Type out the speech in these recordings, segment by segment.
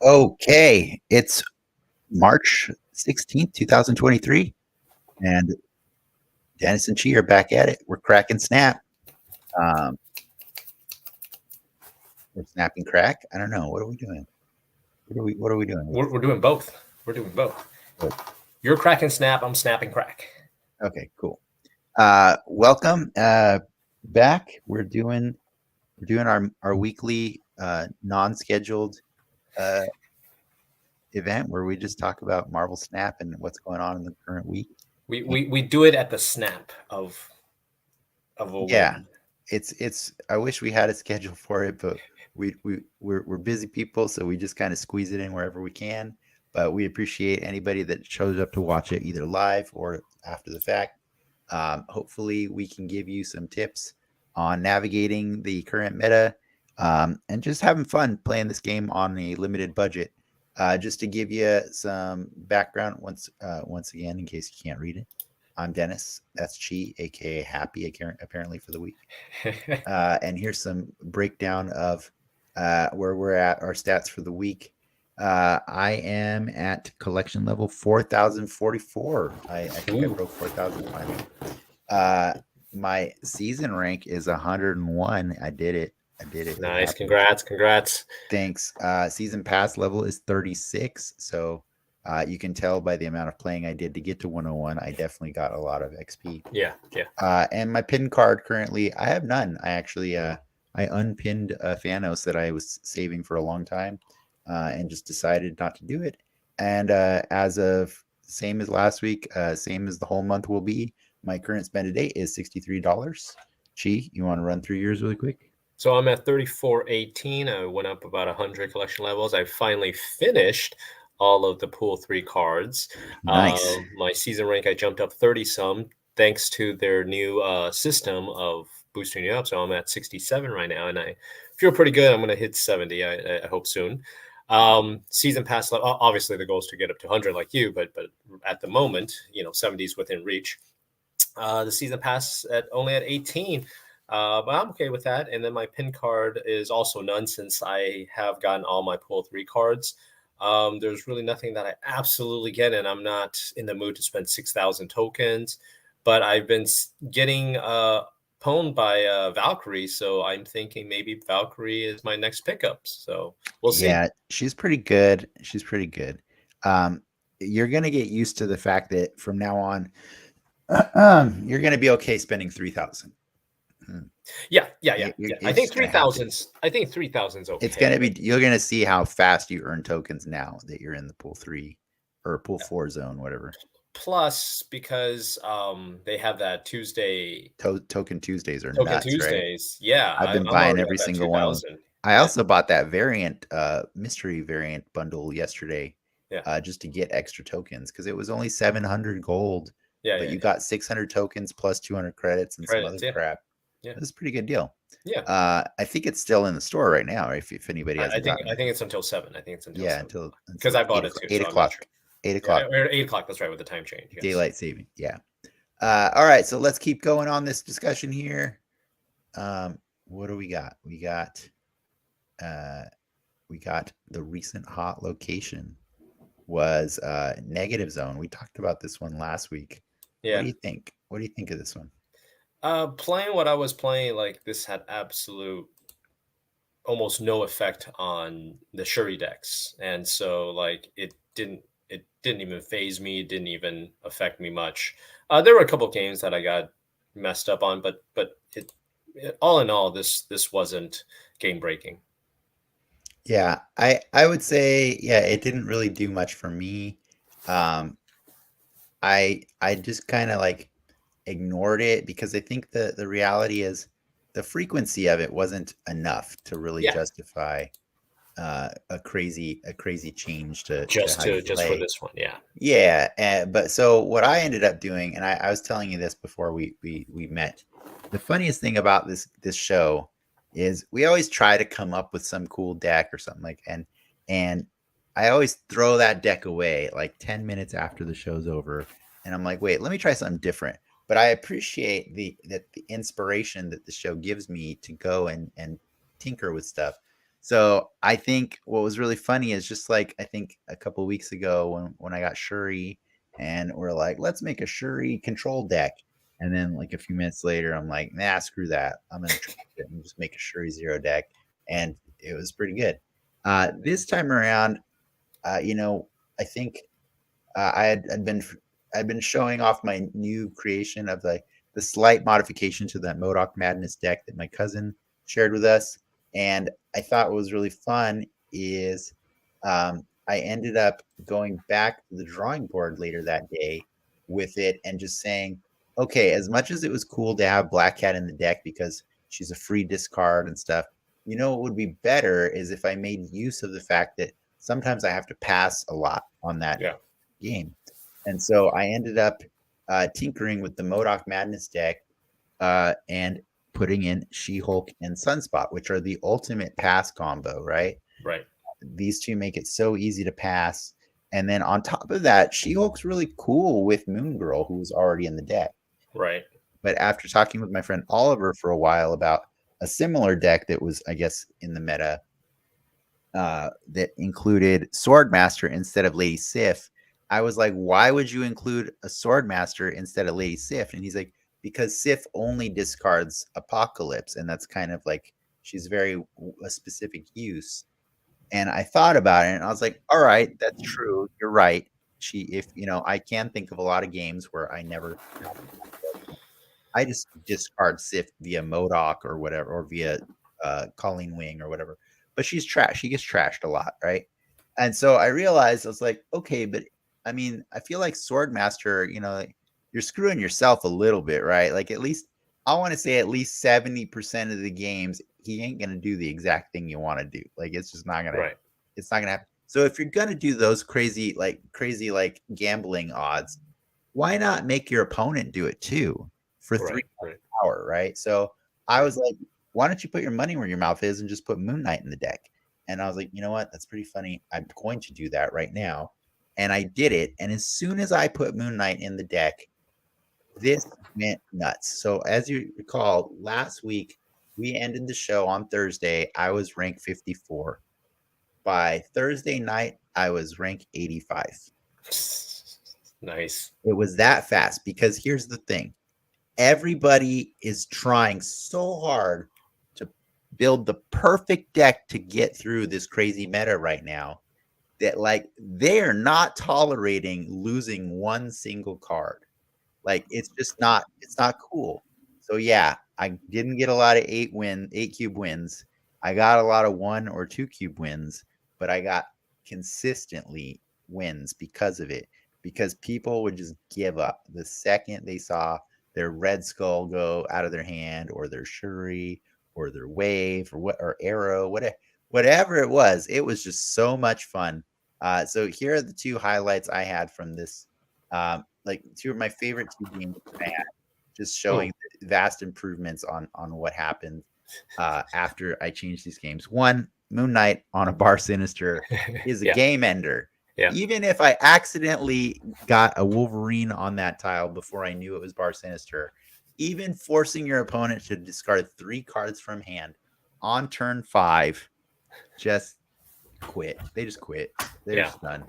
Okay, it's March 16th, 2023, and Dennis and Chi are back at it. We're cracking snap. Um, we're snapping crack. I don't know. What are we doing? What are we doing? We're doing both. We're doing both. Good. You're cracking snap. I'm snapping crack. Okay, cool. Welcome back. We're doing our weekly non-scheduled event where we just talk about Marvel Snap and what's going on in the current week. We do it at the snap of a Yeah. win. It's I wish we had a schedule for it, but we're busy people, so we just kind of squeeze it in wherever we can. But we appreciate anybody that shows up to watch it either live or after the fact. Hopefully we can give you some tips on navigating the current meta, and just having fun playing this game on a limited budget. Just to give you some background once again, in case you can't read it. I'm Dennis. That's Chi, aka Happy, apparently for the week. And here's some breakdown of where we're at, our stats for the week. I am at collection level 4,044. I think I broke 4,000 finally. My season rank is 101. I did it. Nice. Congrats. Thanks. Season pass level is 36. So you can tell by the amount of playing I did to get to 101. I definitely got a lot of XP. Yeah. And my pin card currently, I have none. I actually I unpinned Thanos that I was saving for a long time, and just decided not to do it. And as of same as last week, same as the whole month will be, my current spend a day is $63. Chi, you want to run through yours really quick? So I'm at 3418. I went up about 100 collection levels. I finally finished all of the pool 3 cards. Nice. My season rank, I jumped up 30 some thanks to their new system of boosting you up. So I'm at 67 right now, and I feel pretty good. I'm going to hit 70. I hope soon. Season pass level, obviously the goal is to get up to 100 like you, but at the moment, 70 is within reach. The season pass only at 18. But I'm okay with that. And then my pin card is also none, since I have gotten all my pool 3 cards. There's really nothing that I absolutely get, and I'm not in the mood to spend 6,000 tokens. But I've been getting pwned by Valkyrie, so I'm thinking maybe Valkyrie is my next pickup. So we'll see. Yeah, she's pretty good. You're gonna get used to the fact that from now on, you're gonna be okay spending 3,000. Yeah. I think 3,000's okay. It's gonna be. You're gonna see how fast you earn tokens now that you're in the pool 3 or pool 4 zone, whatever. Plus, because they have that Tuesday Token Tuesdays are Token nuts, Tuesdays. Right? Yeah, I've been buying every single one of them. I also bought that variant, mystery variant bundle yesterday, just to get extra tokens, because it was only 700 gold. But you got 600 tokens plus 200 credits and some other crap. Yeah, that's a pretty good deal. Yeah. I think it's still in the store right now. If anybody has, I think it's until 7. I think it's until 7. until because I bought it too. 8 o'clock. 8 o'clock. Yeah, 8 o'clock. That's right, with the time change. Yes. Daylight saving. Yeah. All right. So let's keep going on this discussion here. What do we got? We got the recent hot location was Negative Zone. We talked about this one last week. Yeah. What do you think? What do you think of this one? Playing what I was playing, like, this had absolute almost no effect on the Shuri decks, and so like it didn't even phase me. It didn't even affect me much. There were a couple games that I got messed up on, but it all in all, this wasn't game breaking. Yeah, I would say, it didn't really do much for me. I just kind of like ignored it, because I think the reality is the frequency of it wasn't enough to really justify a crazy change to just for this one. But so what I ended up doing, and I was telling you this before we met, the funniest thing about this show is we always try to come up with some cool deck or something like, and I always throw that deck away like 10 minutes after the show's over, and I'm like, wait, let me try something different. But I appreciate the inspiration that the show gives me to go and tinker with stuff. So I think what was really funny is just like I think a couple weeks ago when I got Shuri and we're like, let's make a Shuri control deck. And then like a few minutes later, I'm like, nah, screw that. I'm gonna try it and just make a Shuri zero deck. And it was pretty good. This time around, I think I'd been showing off my new creation of the slight modification to that MODOK Madness deck that my cousin shared with us, and I thought what was really fun is I ended up going back to the drawing board later that day with it and just saying, okay, as much as it was cool to have Black Cat in the deck because she's a free discard and stuff, what would be better is if I made use of the fact that sometimes I have to pass a lot on that Yeah. game. And so I ended up tinkering with the M.O.D.O.K Madness deck and putting in She-Hulk and Sunspot, which are the ultimate pass combo, right? Right. These two make it so easy to pass. And then on top of that, She-Hulk's really cool with Moon Girl, who's already in the deck. Right. But after talking with my friend Oliver for a while about a similar deck that was, I guess, in the meta that included Swordmaster instead of Lady Sif, I was like, why would you include a Swordmaster instead of Lady Sif? And he's like, because Sif only discards Apocalypse, and that's kind of like she's very a specific use. And I thought about it, and I was like, all right, that's true. You're right. If I can think of a lot of games where I just discard Sif via MODOK or whatever, or via Colleen Wing or whatever. But she's trash. She gets trashed a lot, right? And so I realized I was like, okay, but I mean, I feel like Swordmaster, you're screwing yourself a little bit, right? Like at least I want to say at least 70% of the games, he ain't gonna do the exact thing you want to do. Like it's just not gonna, Right. it's not gonna happen. So if you're gonna do those crazy like gambling odds, why not make your opponent do it too for Right. 3 power, right? So I was like, why don't you put your money where your mouth is and just put Moon Knight in the deck? And I was like, you know what? That's pretty funny. I'm going to do that right now. And I did it. And as soon as I put Moon Knight in the deck, this went nuts. So as you recall, last week we ended the show on Thursday. I was rank 54. By Thursday night, I was rank 85. Nice. It was that fast because here's the thing. Everybody is trying so hard to build the perfect deck to get through this crazy meta right now that like they're not tolerating losing one single card. Like it's not cool. So yeah, I didn't get a lot of 8 cube wins. I got a lot of 1 or 2 cube wins, but I got consistently wins because of it. Because people would just give up the second they saw their Red Skull go out of their hand, or their Shuri, or their Wave, or Arrow, whatever it was. It was just so much fun. So here are the 2 highlights I had from this. Like 2 of my favorite 2 games I had, just showing vast improvements on what happened after I changed these games. One, Moon Knight on a Bar Sinister is a game ender. Yeah. Even if I accidentally got a Wolverine on that tile before I knew it was Bar Sinister, even forcing your opponent to discard 3 cards from hand on turn 5, just quit. They just quit. They're just done.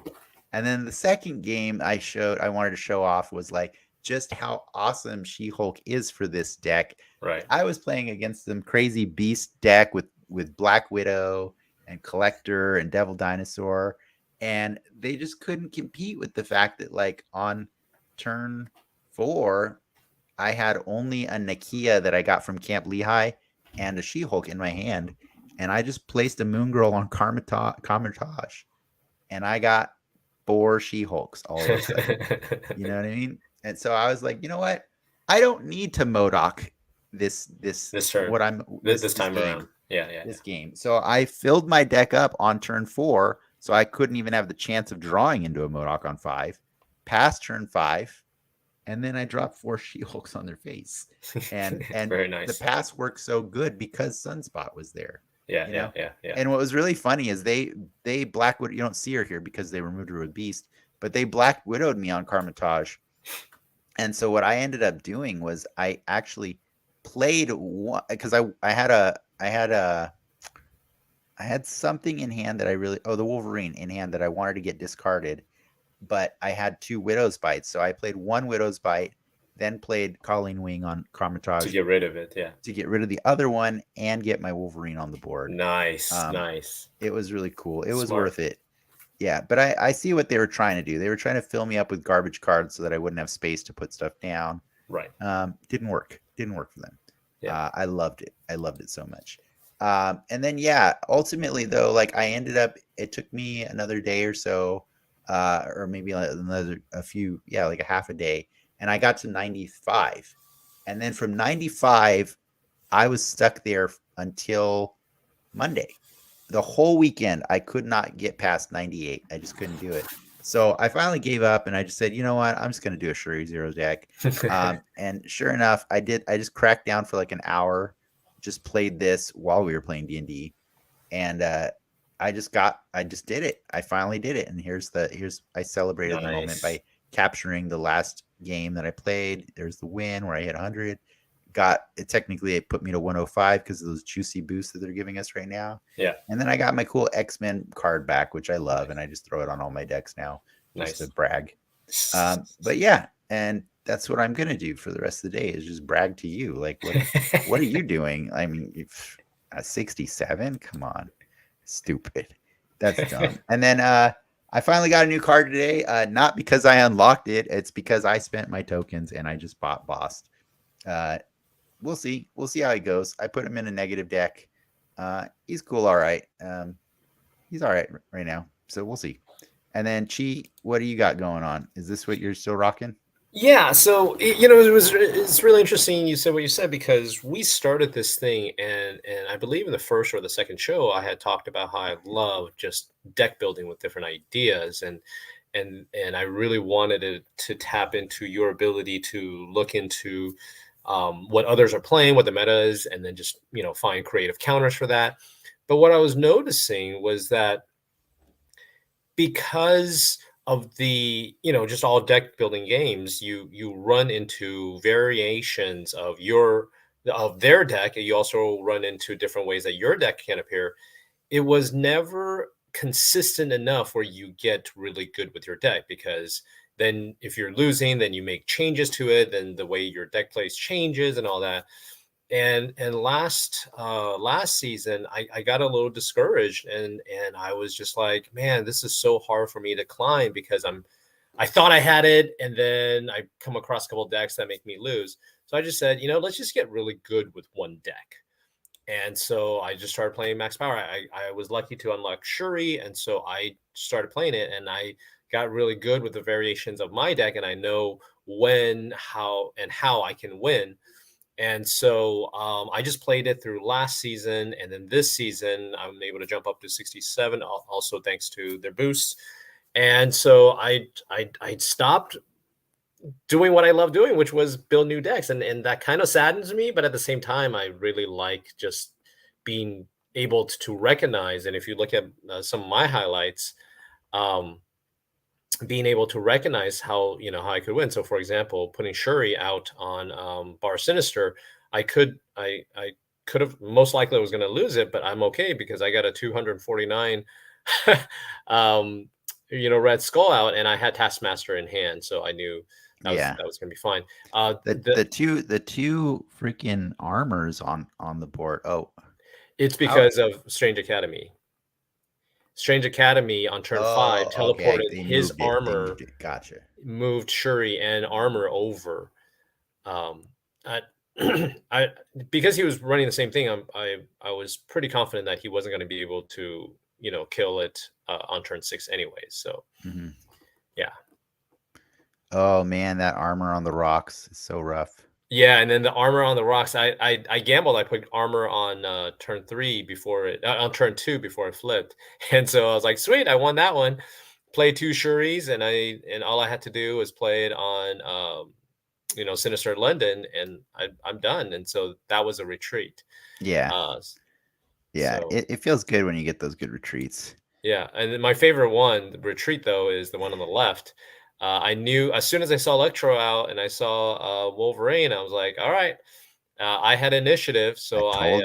And then the second game I wanted to show off was like just how awesome She-Hulk is for this deck. Right. I was playing against some crazy beast deck with Black Widow and Collector and Devil Dinosaur, and they just couldn't compete with the fact that like on turn 4, I had only a Nakia that I got from Camp Lehigh and a She-Hulk in my hand, and I just placed a Moon Girl on Carmitage, and I got 4 She-Hulks all of a sudden. You know what I mean? And so I was like, you know what? I don't need to MODOK this turn. What I'm this time game, around. This game. So I filled my deck up on turn 4, so I couldn't even have the chance of drawing into a MODOK on 5. Past turn 5, and then I dropped 4 She-Hulks on their face. And very nice. The pass worked so good because Sunspot was there. Yeah. And what was really funny is they Black Widow. You don't see her here because they removed her with Beast, but they Black Widowed me on Carmitage. And so what I ended up doing was I actually played one because I had a I had something in hand that I really the Wolverine in hand that I wanted to get discarded, but I had two Widow's Bites. So I played one Widow's Bite, then played Colleen Wing on to Chromatage get rid of it. Yeah. to get rid of the other one and get my Wolverine on the board. Nice, Um, nice. it was really cool. It was Smart. worth it. Yeah, but I see what they were trying to do. They were trying to fill me up with garbage cards so that I wouldn't have space to put stuff down. Right. Didn't work. Didn't work for them. Yeah. I loved it. I loved it so much. And then yeah, ultimately though, like I ended up. It took me another day or so, or maybe like another a few, yeah, like a half a day, and I got to 95. And then from 95, I was stuck there until Monday. The whole weekend, I could not get past 98. I just couldn't do it. So I finally gave up and I just said, you know what? I'm just going to do a Shuri Zero deck. And sure enough, I did. I just cracked down for like an hour, just played this while we were playing D&D. And I just did it. I finally did it. And I celebrated the moment Nice. by capturing the last game that I played. There's the win where I hit 100. Technically it put me to 105 because of those juicy boosts that they're giving us right now. Yeah. And then I got my cool X-Men card back, which I love, and I just throw it on all my decks now just to Nice. brag. But yeah, and that's what I'm gonna do for the rest of the day is just brag to you. Like what are you doing? I mean, 67? Come on. Stupid. That's dumb. And then I finally got a new card today. Not because I unlocked it, it's because I spent my tokens and I just bought Boss. We'll see. We'll see how he goes. I put him in a negative deck. He's cool, all right. He's all right right now. So we'll see. And then Chi, what do you got going on? Is this what you're still rocking? Yeah, so it's really interesting you said what you said because we started this thing and I believe in the first or the second show I had talked about how I love just deck building with different ideas and I really wanted it to tap into your ability to look into what others are playing, what the meta is, and then just find creative counters for that. But what I was noticing was that because of the just all deck building games, you run into variations of their deck, and you also run into different ways that your deck can appear. It was never consistent enough where you get really good with your deck, because then if you're losing, then you make changes to it, then the way your deck plays changes and all that. And last season I got a little discouraged, and I was just like, man, this is so hard for me to climb because I thought I had it, and then I come across a couple of decks that make me lose. So I just said, let's just get really good with one deck. And so I just started playing Max Power. I was lucky to unlock Shuri, and so I started playing it, and I got really good with the variations of my deck, and I know when, how I can win. And so I just played it through last season, and then this season I'm able to jump up to 67, also thanks to their boosts. And so I stopped doing what I love doing, which was build new decks, and that kind of saddens me. But at the same time, I really like just being able to recognize. And if you look at some of my highlights, um, being able to recognize how I could win. So, for example, putting Shuri out on Bar Sinister, I could have most likely was going to lose it, but I'm okay because I got a 249 Red Skull out, and I had Taskmaster in hand, so I knew that was going to be fine. The two freaking armors on the board. Oh, it's because of Strange Academy. Strange Academy on turn 5 teleported okay. his armor. Gotcha. Moved Shuri and armor over. I because he was running the same thing. I was pretty confident that he wasn't going to be able to kill it on turn 6 anyways. So yeah. Oh man, that armor on the rocks is so rough. Yeah, and then the armor on the rocks. I gambled. I put armor on turn 3 before it on turn 2 before it flipped, and so I was like, sweet, I won that one. Play 2 Shuris, and all I had to do was play it on Sinister London, and I'm done. And so that was a retreat. Yeah. Yeah, so, it feels good when you get those good retreats. Yeah, and then my favorite one, the retreat though, is the one on the left. I knew as soon as I saw Electro out and I saw Wolverine, I was like, all right. I had initiative, so I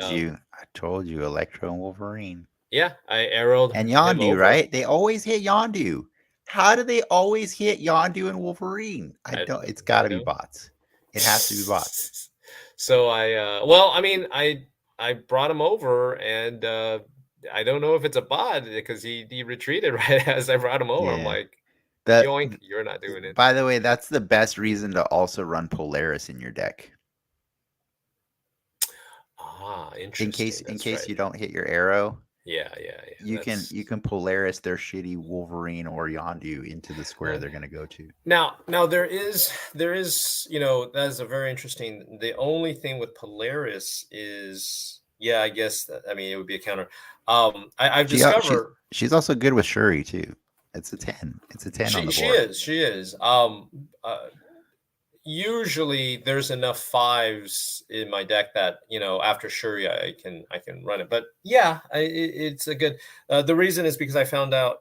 told you, Electro and Wolverine. Yeah, I arrowed And him Yondu, over. right? They always hit Yondu. How do they always hit Yondu and Wolverine? I don't. It's got I to be don't. bots. It has to be bots. So well, I mean, I brought him over, and I don't know if it's a bot because he retreated right as I brought him over. I'm Yeah. like, The yoink, you're not doing it. By the way, that's the best reason to also run Polaris in your deck. Ah, In interesting. case That's right. you don't hit your arrow, Yeah, yeah, yeah. you can Polaris their shitty Wolverine or Yondu into the square Uh, they're gonna go to. now there is that is a very interesting. The only thing with Polaris is yeah, I guess I mean it would be a counter. I've discovered She's also good with Shuri too. It's a 10. It's a 10 on the board. she is usually there's enough fives in my deck that after Shuri I can run it. But yeah, it's a good. The reason is because I found out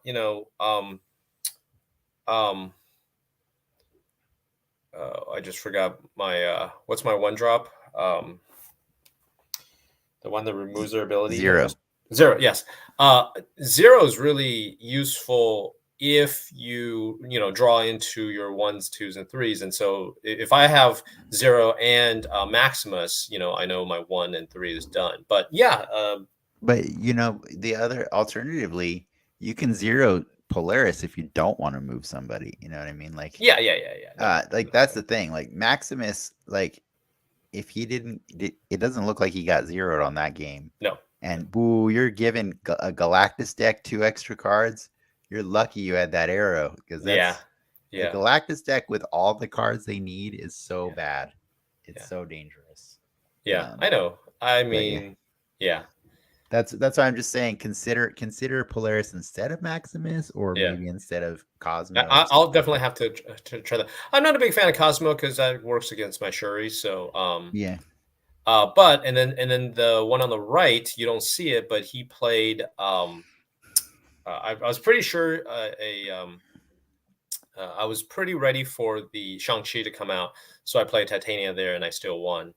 um I just forgot my what's my one drop the one that removes their ability. I Zero. just zero. Yes, zero is really useful if you draw into your ones, twos, and threes. And so if I have zero and Maximus, I know my 1 and 3 is done. But yeah, But the other alternatively, you can zero Polaris if you don't want to move somebody. You know what I mean? yeah. No, Like that's the thing. Like Maximus, like if he didn't, it doesn't look like he got zeroed on that game. no. And boo, you're given a Galactus deck 2 extra cards. You're lucky you had that arrow because Yeah, the yeah, Galactus deck with all the cards they need is so yeah, bad. It's yeah, so dangerous. yeah. Um, I know. I but yeah, mean, yeah, that's why I'm just saying consider Polaris instead of Maximus or yeah. maybe instead of Cosmo or I'll something like definitely that. have to try that. I'm not a big fan of Cosmo because that works against my Shuri. So, Yeah, but and then the one on the right, you don't see it, but he played. I was pretty sure I was pretty ready for the Shang-Chi to come out, so I played Titania there, and I still won.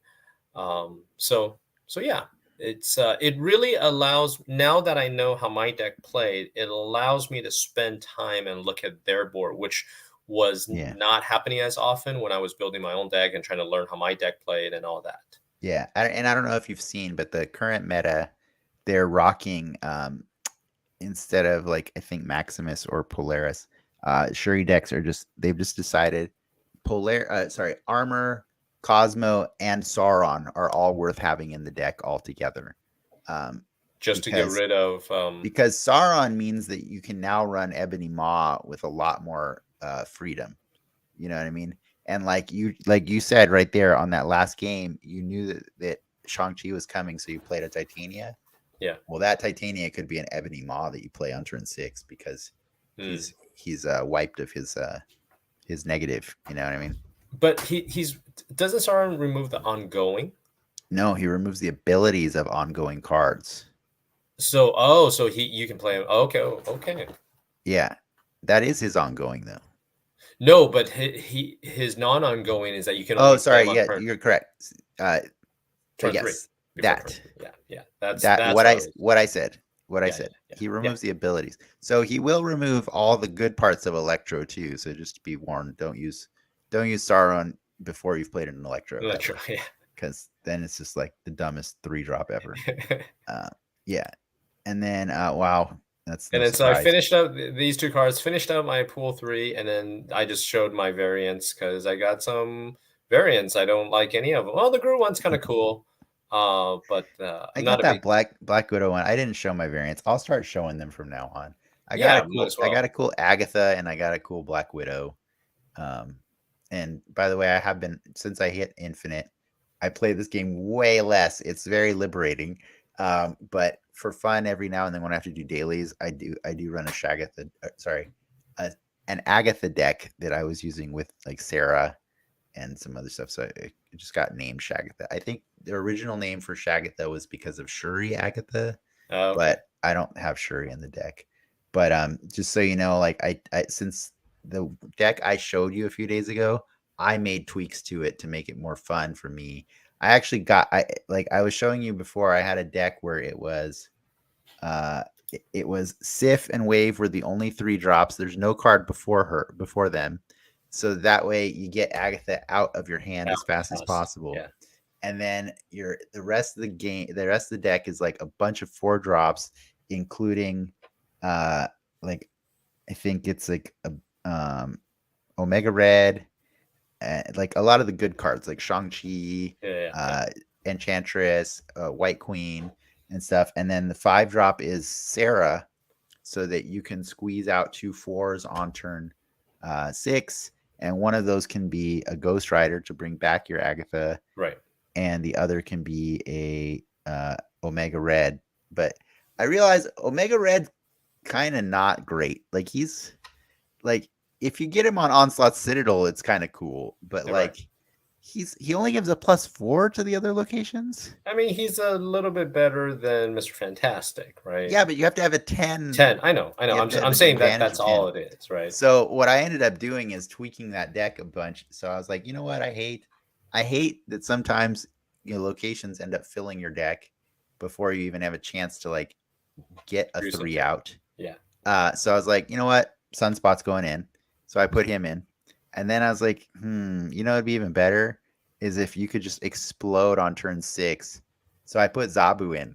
So yeah, it really allows now that I know how my deck played, it allows me to spend time and look at their board, which was yeah, not happening as often when I was building my own deck and trying to learn how my deck played and all that. yeah. And I don't know if you've seen, but the current meta, they're rocking instead of like I think Maximus or Polaris, Shuri decks they've just decided Armor, Cosmo, and Sauron are all worth having in the deck altogether. Um, Just to get because rid of Sauron means that you can now run Ebony Maw with a lot more freedom. You know what I mean? And like you said right there on that last game, you knew that Shang-Chi was coming, so you played a Titania. yeah. Well, that Titania could be an Ebony Maw that you play on turn 6 because Hmm. he's wiped of his negative. You know what I mean? But he's doesn't Sauron remove the ongoing? No, he removes the abilities of ongoing cards. So you can play him. Okay, okay. Yeah, that is his ongoing though. No, but his non-ongoing is that you can Oh, only play sorry. him on Yeah, turn you're correct. turn three Yes, before turn that three. Yeah, yeah. That's that what I was. what I said. What I Yeah, said. yeah, He yeah, removes the abilities, so he will remove all the good parts of Electro too. So just be warned, don't use Sauron before you've played an Electro yeah. Electro. ever, Yeah. because then it's just like the dumbest 3 drop ever. Uh, yeah, and then wow, that's And no then so I surprise. finished up these two cards, finished up my pool three, and then I just showed my variants because I got some variants. I don't like any of them. Well, the Gru one's kind of cool, but I I'm got not a that big. Black Widow one. I didn't show my variants. I'll start showing them from now on. Yeah, might as I got well. a cool Agatha and I got a cool Black Widow. Um, and by the way, I have been since I hit Infinite. I play this game way less. It's very liberating. But for fun, every now and then when I have to do dailies, I do run a Shagatha. Sorry, a, an Agatha deck that I was using with like Sarah and some other stuff. So it just got named Shagatha. I think the original name for Shagatha was because of Shuri Agatha, Okay. but I don't have Shuri in the deck. But just so you know, like I since the deck I showed you a few days ago, I made tweaks to it to make it more fun for me. I was showing you before. I had a deck where it was it was Sif and Wave were the only 3 drops. There's no card before them. So that way you get Agatha out of your hand as fast as possible. Yeah. And then the rest of the deck is like a bunch of 4 drops, including like I think it's like a Omega Red, like a lot of the good cards like Shang-Chi, Enchantress, White Queen, and stuff. And then the 5 drop is Sarah, so that you can squeeze out 2 4s on turn 6. And one of those can be a Ghost Rider to bring back your Agatha. Right. And the other can be a Omega Red. But I realize Omega Red kind of not great. Like he's like, if you get him on Onslaught Citadel, it's kind of cool. But like he only gives a +4 to the other locations. I mean, he's a little bit better than Mr. Fantastic, right? Yeah, but you have to have a 10. 10. I know. I'm saying that's all it is, right? So what I ended up doing is tweaking that deck a bunch. So I was like, you know what? I hate that sometimes locations end up filling your deck before you even have a chance to like get a 3 out. Yeah. So I was like, you know what? Sunspot's going in. So I put him in. And then I was like, it'd be even better is if you could just explode on turn 6. So I put Zabu in.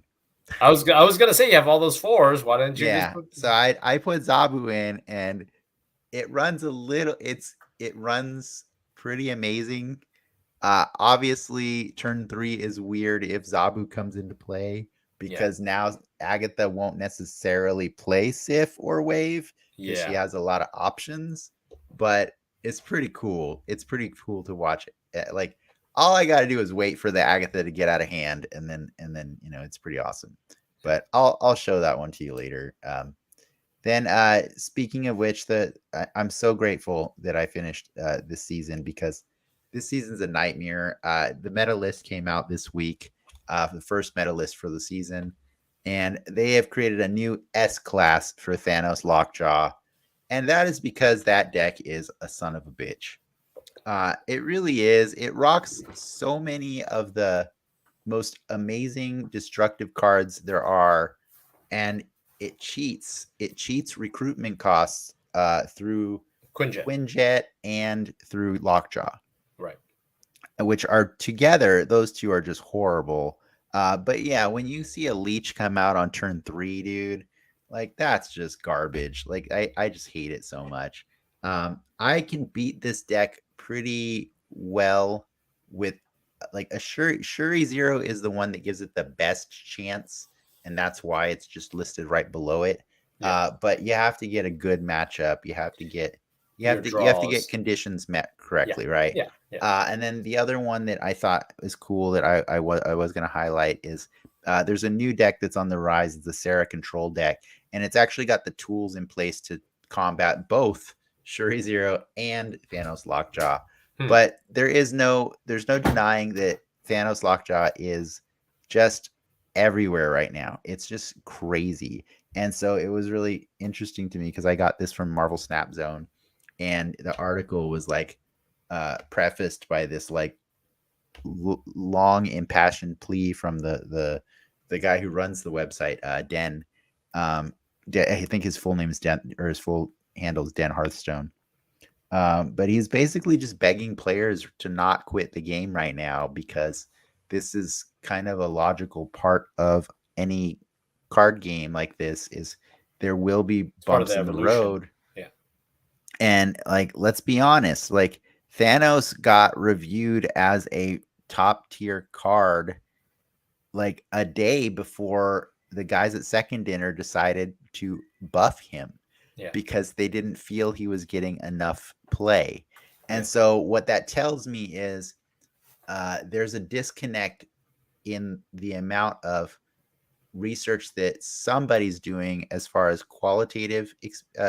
I was gonna say you have all those 4s. Why didn't you? Yeah. So I put Zabu in, and it runs it runs pretty amazing. Obviously, turn 3 is weird if Zabu comes into play because now Agatha won't necessarily play Sif or Wave because she has a lot of options. But it's pretty cool. It's pretty cool to watch it. Like all I got to do is wait for the Agatha to get out of hand, and then it's pretty awesome. But I'll show that one to you later. Then speaking of which, I'm so grateful that I finished this season because this season's a nightmare. The meta list came out this week, the first meta list for the season, and they have created a new S class for Thanos Lockjaw. And that is because that deck is a son of a bitch. It really is. It rocks so many of the most amazing destructive cards there are. And it cheats. It cheats recruitment costs through Quinjet and through Lockjaw. Right. Which are together, those two are just horrible. But yeah, when you see a Leech come out on turn 3, dude, like that's just garbage. Like I just hate it so much. I can beat this deck pretty well with like a Shuri 0 is the one that gives it the best chance, and that's why it's just listed right below it. But you have to get a good matchup. You have to get conditions met correctly, right? Yeah. And then the other one that I thought was cool that I was going to highlight is there's a new deck that's on the rise. It's the Sarah control deck, and it's actually got the tools in place to combat both Shuri 0 and Thanos Lockjaw. But there's no denying that Thanos Lockjaw is just everywhere right now. It's just crazy. And so it was really interesting to me because I got this from Marvel Snap Zone, and the article was like prefaced by this like long impassioned plea from the guy who runs the website, Den. I think his full name is Den, or his full handle is Den Hearthstone. But he's basically just begging players to not quit the game right now because this is kind of a logical part of any card game like this. Is there will be bumps in the road. Yeah. And like, let's be honest, like Thanos got reviewed as a top tier card like a day before the guys at Second Dinner decided to buff him because they didn't feel he was getting enough play. And so what that tells me is there's a disconnect in the amount of research that somebody's doing as far as qualitative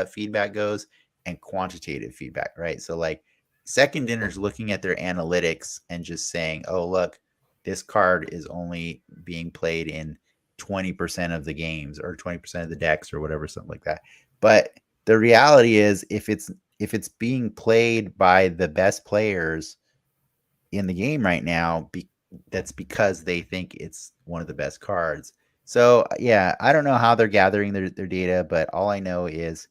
feedback goes and quantitative feedback, right? So like Second Dinner's looking at their analytics and just saying, oh, look, this card is only being played in 20% of the games or 20% of the decks or whatever, something like that. But the reality is if it's being played by the best players in the game right now, that's because they think it's one of the best cards. So yeah, I don't know how they're gathering their data, but all I know is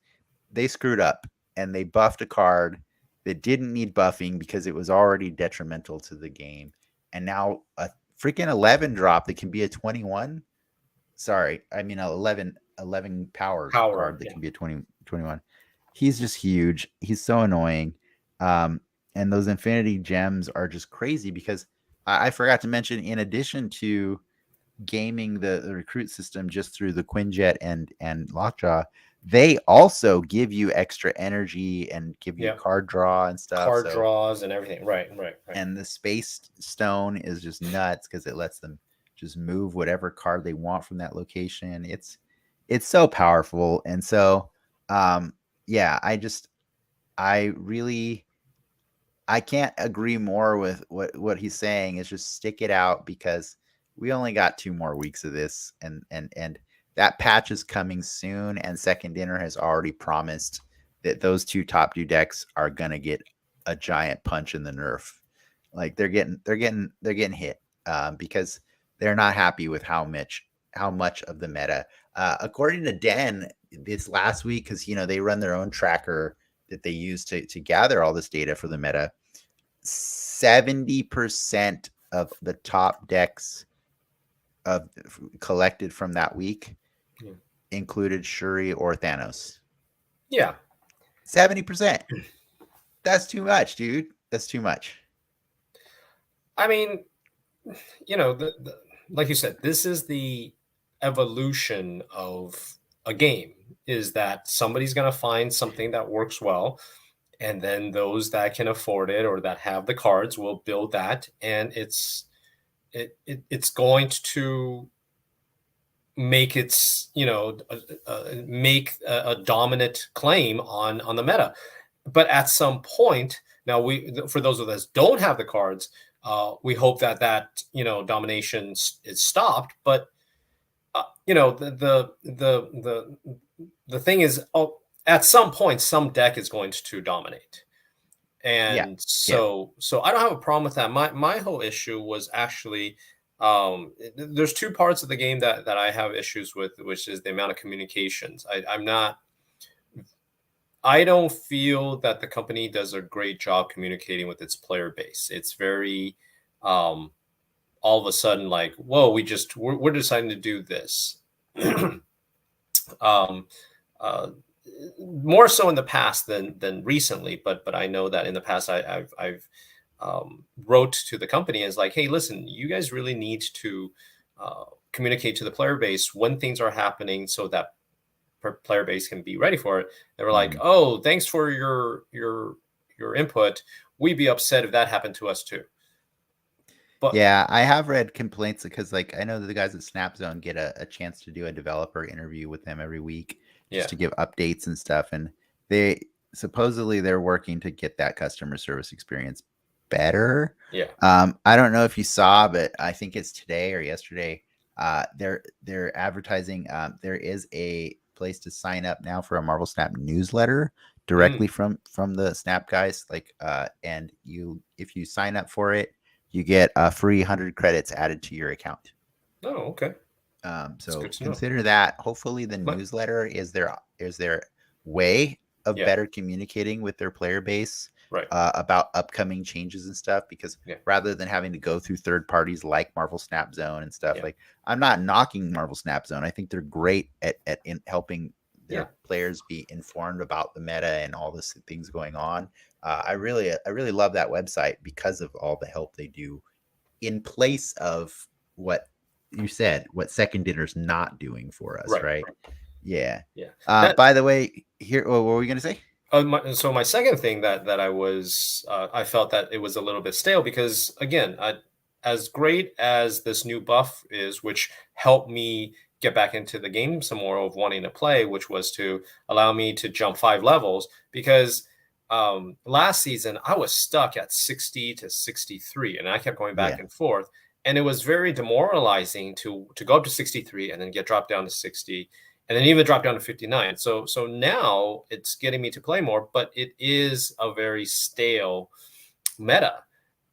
they screwed up and they buffed a card that didn't need buffing because it was already detrimental to the game. And now a freaking 11 drop that can be a 21. Sorry, I mean 11 power Power, card that yeah. can be a 21. He's just huge. He's so annoying. Um, and those infinity gems are just crazy because I forgot to mention, in addition to gaming the recruit system just through the Quinjet and Lockjaw, they also give you extra energy and give you Yeah. card draw and stuff. Card So, draws and everything. Right. and the space stone is just nuts because it lets them just move whatever card they want from that location. It's so powerful. And so yeah, I really, I can't agree more with what he's saying. Is just stick it out because we only got 2 more weeks of this, and that patch is coming soon. And Second Dinner has already promised that those two top 2 decks are gonna get a giant punch in the nerf. Like they're getting hit because they're not happy with how much of the meta. According to Den, this last week, because they run their own tracker that they use to gather all this data for the meta. 70% of the top decks of collected from that week Yeah. included Shuri or Thanos. Yeah. 70%. That's too much, dude. That's too much. I mean, like you said, this is the evolution of a game, is that somebody's going to find something that works well, and then those that can afford it or that have the cards will build that, and it's going to make its make a dominant claim on the meta. But at some point, now for those of us don't have the cards, we hope that domination is stopped. But the thing is, at some point, some deck is going to dominate. Yeah. And Yeah. so I don't have a problem with that. My whole issue was actually, there's two parts of the game that I have issues with, which is the amount of communications. I don't feel that the company does a great job communicating with its player base. It's very, all of a sudden, like, whoa, we're deciding to do this. um, More so in the past than recently, but I know that in the past I've wrote to the company as like, hey, listen, you guys really need to communicate to the player base when things are happening so that player base can be ready for it. They were like, oh, thanks for your input. We'd be upset if that happened to us too. But yeah, I have read complaints because, like, I know that the guys at Snapzone get a chance to do a developer interview with them every week just to give updates and stuff. And they supposedly they're working to get that customer service experience better. Yeah. I don't know if you saw, but I think it's today or yesterday. They're advertising. There is a place to sign up now for a Marvel Snap newsletter directly from the Snap guys. Like, and if you sign up for it, you get a free 100 credits added to your account. Oh, okay. So consider that. Hopefully, the newsletter is their way of better communicating with their player base about upcoming changes and stuff. Because rather than having to go through third parties like Marvel Snap Zone and stuff, like, I'm not knocking Marvel Snap Zone. I think they're great at in helping their players be informed about the meta and all this things going on. I really love that website because of all the help they do in place of what you said, what Second Dinner's not doing for us, right? Yeah. By the way, here, what were we going to say? So my second thing that I felt that it was a little bit stale because, again, as great as this new buff is, which helped me get back into the game some more of wanting to play, which was to allow me to jump 5 levels, because last season I was stuck at 60 to 63 and I kept going back and forth, and it was very demoralizing to go up to 63 and then get dropped down to 60 and then even drop down to 59. So now it's getting me to play more, but it is a very stale meta.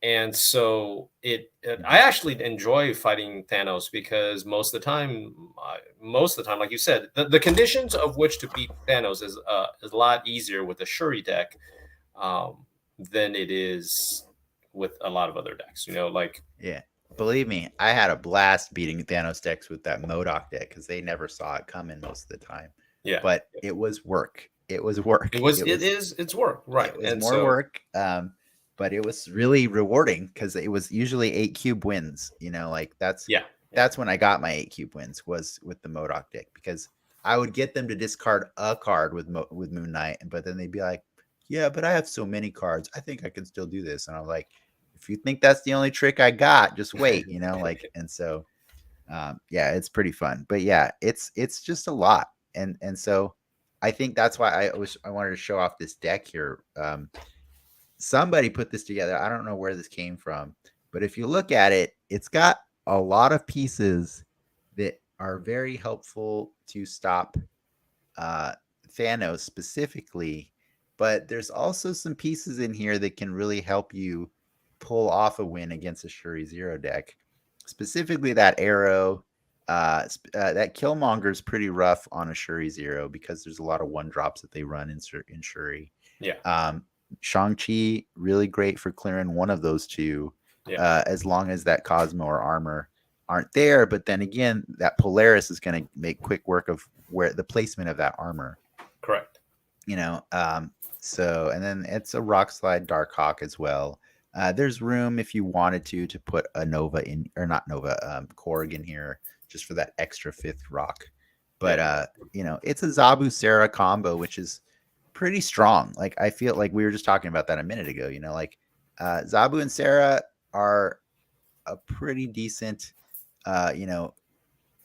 And so I actually enjoy fighting Thanos because most of the time, like you said, the conditions of which to beat Thanos is a lot easier with a Shuri deck um, than it is with a lot of other decks. Like Yeah. Believe me, I had a blast beating Thanos decks with that MODOK deck because they never saw it coming most of the time. yeah, But it was work. It was work. it's work, right? It was And more so work. But it was really rewarding because it was usually 8 cube wins. Like yeah, that's when I got my 8 cube wins was with the MODOK deck because I would get them to discard a card with Moon Knight, but then they'd be like, "Yeah, but I have so many cards. I think I can still do this." And I'm like, "If you think that's the only trick I got, just wait." And so yeah, it's pretty fun. But yeah, it's just a lot, and so I think that's why I wanted to show off this deck here. Somebody put this together. I don't know where this came from, but if you look at it, it's got a lot of pieces that are very helpful to stop uh, Thanos specifically, but there's also some pieces in here that can really help you pull off a win against a Shuri Zero deck. Specifically, that arrow, that Killmonger is pretty rough on a Shuri Zero because there's a lot of one drops that they run in Shuri. yeah, Shang-Chi, really great for clearing one of those two, yeah, as long as that Cosmo or armor aren't there. But then again, that Polaris is going to make quick work of where the placement of that armor. correct. So, and then it's a Rock Slide Dark Hawk as well. There's room if you wanted to put a Nova in, or not Nova, Korg in here just for that extra fifth rock. But it's a Zabu Sarah combo, which is pretty strong. Like I feel like we were just talking about that a minute ago. Like Zabu and Sarah are a pretty decent,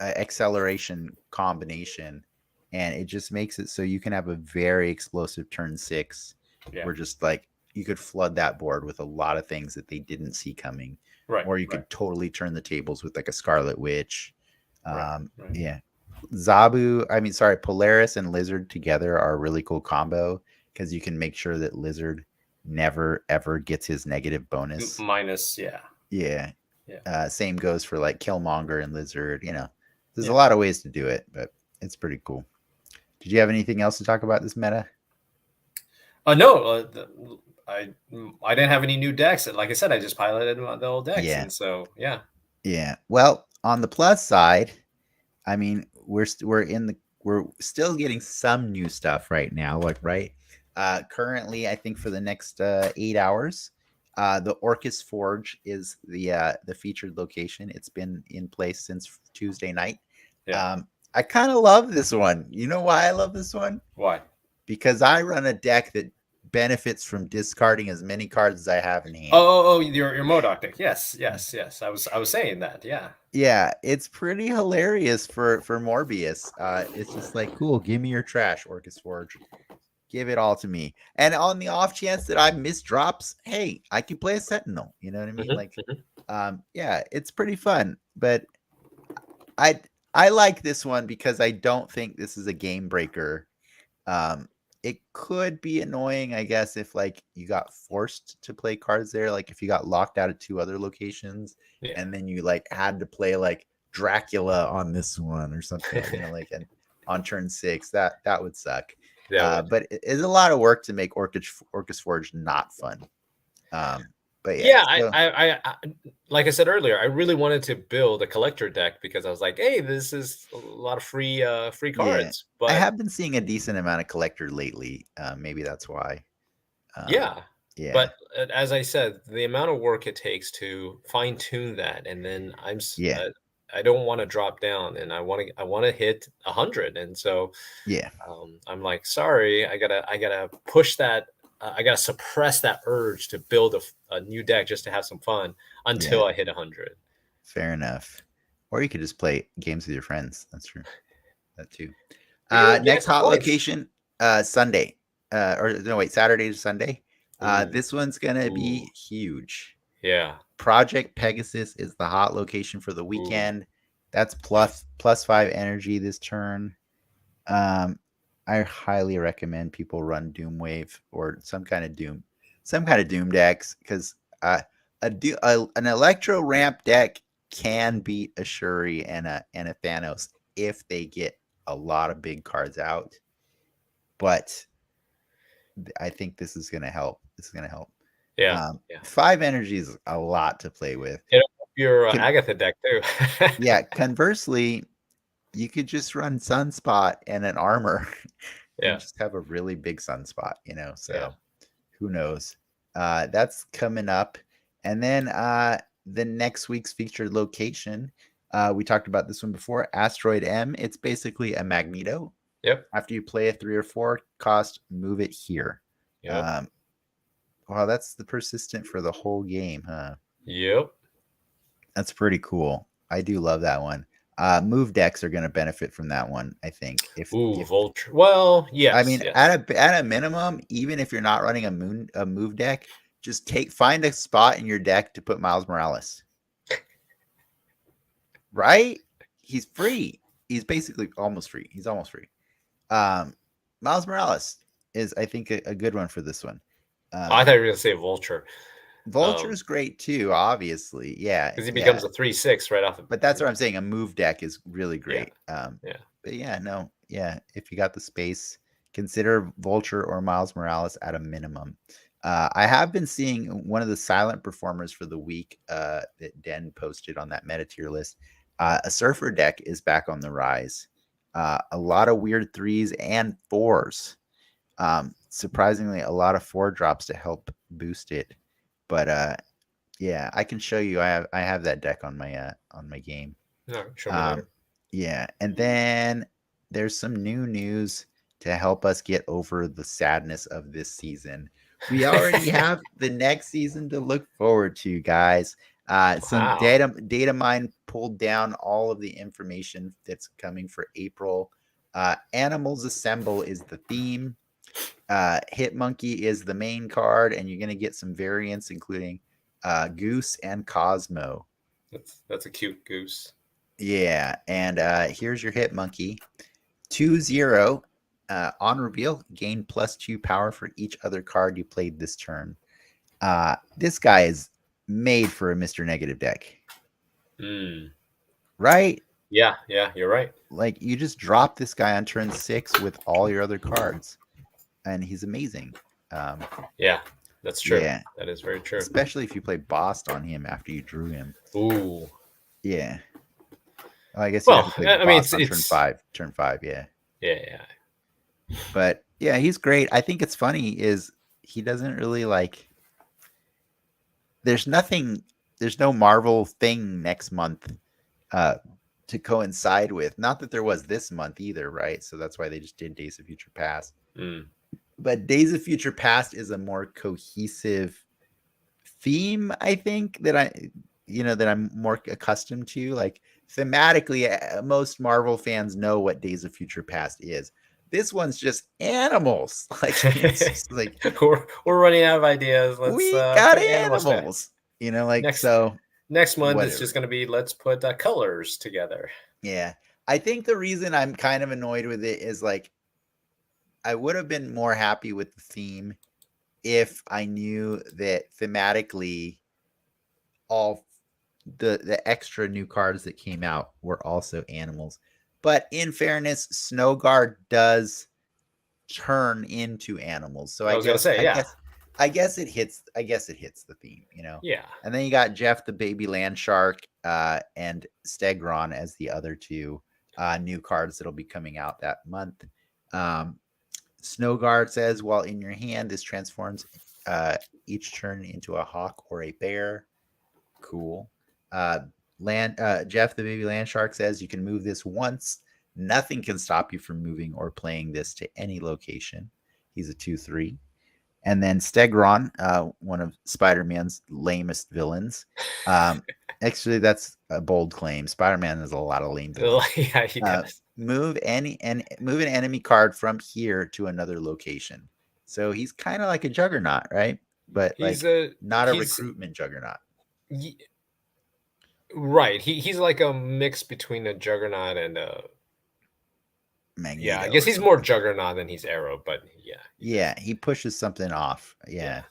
acceleration combination, and it just makes it so you can have a very explosive turn 6 Yeah, where just like you could flood that board with a lot of things that they didn't see coming, right, or you right, could totally turn the tables with like a Scarlet Witch. right, right. Yeah, Polaris and Lizard together are a really cool combo because you can make sure that Lizard never ever gets his negative bonus. Minus, yeah, Yeah. yeah, Same goes for like Killmonger and Lizard. There's a yeah. lot of ways to do it, but it's pretty cool. Did you have anything else to talk about this meta? No, I didn't have any new decks. Like I said, I just piloted the old decks, Yeah. and so yeah, Yeah. Well, on the plus side, I mean, we're still getting some new stuff right now. Like currently, I think for the next 8 hours, the Orcus Forge is the featured location. It's been in place since Tuesday night. yeah. I kind of love this one. You know why I love this one? Why? Because I run a deck that benefits from discarding as many cards as I have in hand. Your MODOK deck. Yes, yes, yes. I was saying that. Yeah, Yeah, it's pretty hilarious for Morbius. It's just like, cool, give me your trash, Orcus Forge. Give it all to me. And on the off chance that I miss drops, hey, I can play a Sentinel. You know what I mean? Like, yeah, it's pretty fun. But I I like this one because I don't think this is a game breaker. It could be annoying, I guess, if like you got forced to play cards there, like if you got locked out of 2 other locations yeah. and then you like had to play like Dracula on this one or something, like and on turn 6, that would suck. Yeah, But it's a lot of work to make Orcus Forge not fun. But yeah, yeah. so I like I said earlier, I really wanted to build a collector deck because I was like, hey, this is a lot of free yeah, cards. I But have been seeing a decent amount of collector lately. Maybe that's why. Um, yeah, yeah, but as I said, the amount of work it takes to fine tune that, and then yeah, I don't want to drop down, and I want to hit 100, and so yeah, I'm like, sorry, I gotta push that. I gotta suppress that urge to build a new deck just to have some fun yeah. until I hit 100. Fair enough. Or you could just play games with your friends. That's true. That too. You can Next dance with hot boys. location, Sunday. Or no, wait, Saturday to Sunday. Ooh, This one's gonna ooh, be huge. yeah, Project Pegasus is the hot location for the ooh, weekend. That's plus 5 energy this turn. Um, I highly recommend people run Doom Wave or some kind of Doom decks because an Electro Ramp deck can beat a Shuri and a Thanos if they get a lot of big cards out. But I think this is going to help. This is going to help. Yeah. 5 energy is a lot to play with. It'll help your Agatha deck too. Yeah. Conversely, you could just run Sunspot and an armor and just have a really big Sunspot, so who knows? That's coming up. And then the next week's featured location, we talked about this one before, Asteroid M. It's basically a Magneto. Yep. After you play a 3 or 4 cost, move it here. Yep. Wow, that's the persistent for the whole game, huh? Yep. That's pretty cool. I do love that one. Move decks are going to benefit from that one, I think. If Vulture. Well, yes. I mean, at a minimum, even if you're not running a move deck, just find a spot in your deck to put Miles Morales. Right? He's free. He's basically almost free. He's almost free. Miles Morales is, I think, a good one for this one. I thought you were going to say Vulture. Vulture's great too, obviously. Yeah. Because he becomes a 3/6 right off the But that's what I'm saying. A move deck is really great. Yeah. But if you got the space, consider Vulture or Miles Morales at a minimum. I have been seeing one of the silent performers for the week that Den posted on that meta tier list. A Surfer deck is back on the rise. A lot of weird 3s and 4s. Surprisingly, a lot of 4 drops to help boost it. But I can show you. I have that deck on my game. No, show me later. Yeah, and then there's some new news to help us get over the sadness of this season. We already have the next season to look forward to, guys. Some data mine pulled down all of the information that's coming for April. Animals Assemble is the theme. Hit Monkey is the main card, and you're going to get some variants, including Goose and Cosmo. That's a cute goose. Yeah, and here's your Hit Monkey. 2/0 on reveal, gain +2 power for each other card you played this turn. This guy is made for a Mr. Negative deck. Right? Yeah, you're right. Like, you just drop this guy on turn 6 with all your other cards, and he's amazing. Yeah, that's true. Yeah. That is very true. Especially if you play Bossed on him after you drew him. Ooh. Yeah. Well, I guess you have to play Bossed on turn 5, yeah. Yeah. But yeah, he's great. I think it's funny is he doesn't really there's no Marvel thing next month to coincide with. Not that there was this month either, right? So that's why they just did Days of Future Past. But Days of Future Past is a more cohesive theme, I think, that I'm more accustomed to. Like, thematically, most Marvel fans know what Days of Future Past is. This one's just animals. Like, it's just like we're running out of ideas. We got animals. Next month it's just going to be let's put colors together. Yeah, I think the reason I'm kind of annoyed with it is I would have been more happy with the theme if I knew that thematically all the extra new cards that came out were also animals. But in fairness, Snow Guard does turn into animals. So I guess it hits the theme, Yeah. And then you got Jeff the Baby Land Shark and Stegron as the other two new cards that'll be coming out that month. Snow Guard says, while in your hand, this transforms each turn into a hawk or a bear. Cool. Jeff the Baby Land Shark says you can move this once. Nothing can stop you from moving or playing this to any location. He's a 2/3. And then Stegron, one of Spider-Man's lamest villains. Actually, that's a bold claim. Spider-Man has a lot of lame villains. Yeah, he does. Move an enemy card from here to another location. So he's kind of like a Juggernaut, right? But he's not a recruitment Juggernaut. Right. He's like a mix between a Juggernaut and a Magneto. Yeah, I guess he's more Juggernaut than he's Arrow, but yeah. Yeah, he pushes something off. Yeah.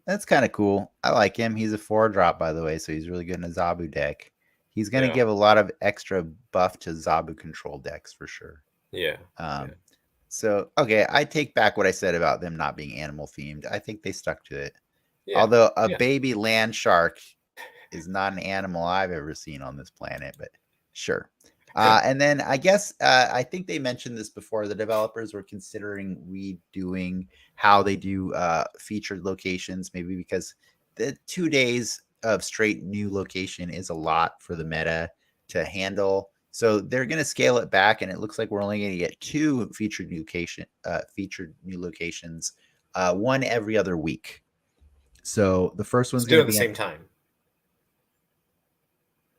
That's kind of cool. I like him. He's a 4-drop, by the way, so he's really good in a Zabu deck. He's going to Yeah, give a lot of extra buff to Zabu control decks for sure. yeah, yeah, Um, so, okay, I take back what I said about them not being animal themed. I think they stuck to it. yeah, Although a yeah. baby land shark is not an animal I've ever seen on this planet, but sure. And then I guess I think they mentioned this before. The developers were considering redoing how they do featured locations, maybe because the 2 days of straight new location is a lot for the meta to handle. So they're going to scale it back, and it looks like we're only going to get 2 featured new locations, one every other week. So the first So one's do going it to at the be on. same time.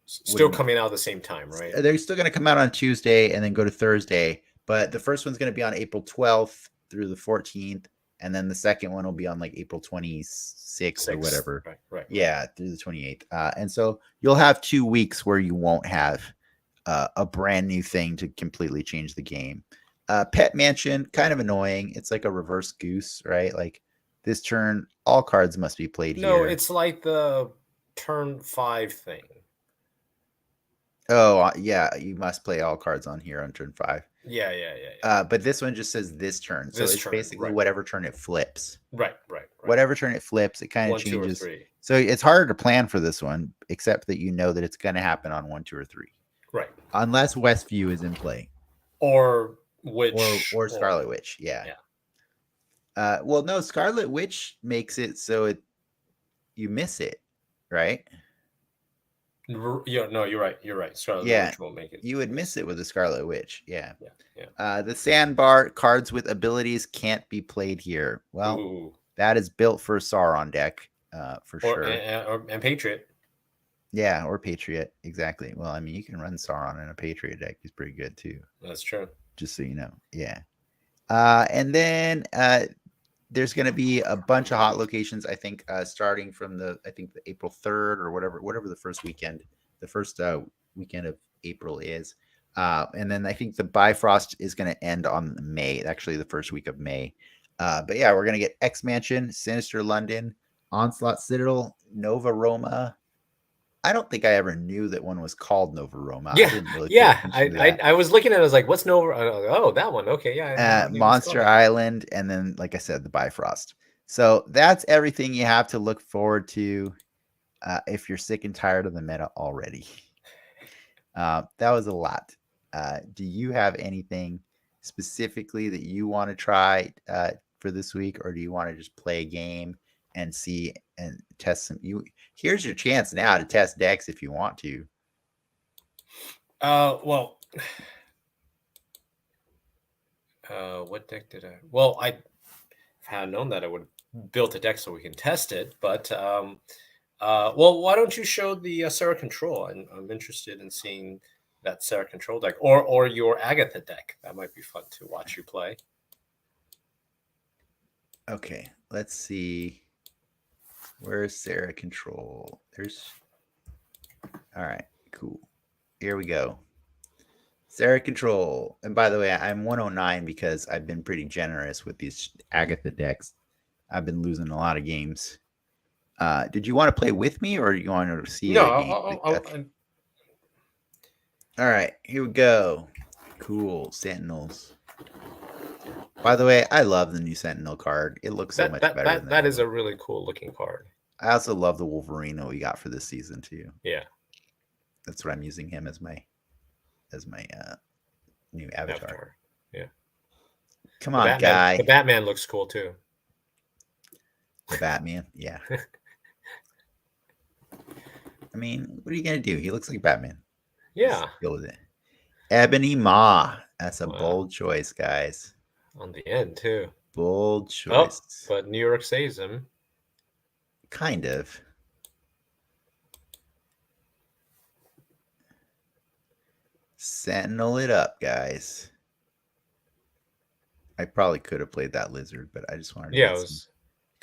What do Still you mean? coming out at the same time, right? They're still going to come out on Tuesday and then go to Thursday. But the first one's going to be on April 12th through the 14th. And then the second one will be on like April 26th or Six. whatever. Right, right, right. Yeah, through the 28th. And so you'll have 2 weeks where you won't have a brand new thing to completely change the game. Pet Mansion, kind of annoying. It's like a reverse goose, right? Like this turn, all cards must be played No, here. it's like the turn 5 thing. Oh, yeah, you must play all cards on here on turn 5. Yeah, yeah, yeah, yeah. But this one just says this turn. So This it's turn, basically right, whatever turn it flips. right, right, right. Whatever turn it flips, it kind of 1, 2, or changes. 3. So it's harder to plan for this one, except that you know that it's going to happen on 1, 2, or 3. Right. Unless Westview is in play. Or Or Scarlet Witch, yeah. Well, no, Scarlet Witch makes it so you miss it, right? Yeah, no, you're right. You're right. Scarlet Yeah, Witch won't make it. you would miss it with the Scarlet Witch. Yeah. Yeah, yeah. The sandbar cards with abilities can't be played here. Well, Ooh. that is built for Sauron deck, for Or sure. and Patriot. Yeah, or Patriot. Exactly. Well, I mean, you can run Sauron in a Patriot deck. He's pretty good too. That's true. Just so you know. Yeah. And then there's going to be a bunch of hot locations. I think starting from the April 3rd or whatever the first weekend of April is. And then I think the Bifrost is going to end on May. Actually, the first week of May. But yeah, we're going to get X Mansion, Sinister London, Onslaught Citadel, Nova Roma. I don't think I ever knew that one was called Nova Roma. Yeah, I didn't really pay yeah. attention to that. I was looking at it. I was like, "What's Nova?" Oh, that one. Okay, yeah. I didn't even Monster spell it. Island, and then, like I said, the Bifrost. So that's everything you have to look forward to if you're sick and tired of the meta already. That was a lot. Do you have anything specifically that you want to try for this week, or do you want to just play a game and see and test some? Here's your chance now to test decks if you want to. Well, what deck did I? Well, I had known that I would have built a deck so we can test it. But well, why don't you show the Sarah Control? I'm interested in seeing that Sarah Control deck, or your Agatha deck. That might be fun to watch you play. Okay, let's see. Where's Sarah Control? All right, cool. Here we go. Sarah Control. And by the way, I'm 109 because I've been pretty generous with these Agatha decks. I've been losing a lot of games. Did you want to play with me, or you want to see No, a game? All right, here we go. Cool, Sentinels. By the way, I love the new Sentinel card. It looks so much better. That is a really cool looking card. I also love the Wolverine that we got for this season too. Yeah, that's what I'm using him as my new avatar. Yeah. Come on, guy. The Batman looks cool too. The Batman, yeah. I mean, what are you gonna do? He looks like Batman. Yeah. Just go with it. Ebony Maw. That's a bold choice, guys. On the end too. Bold choice. Oh, but New York saves him. Kind of. Sentinel it up, guys. I probably could have played that lizard, but I just wanted to get some.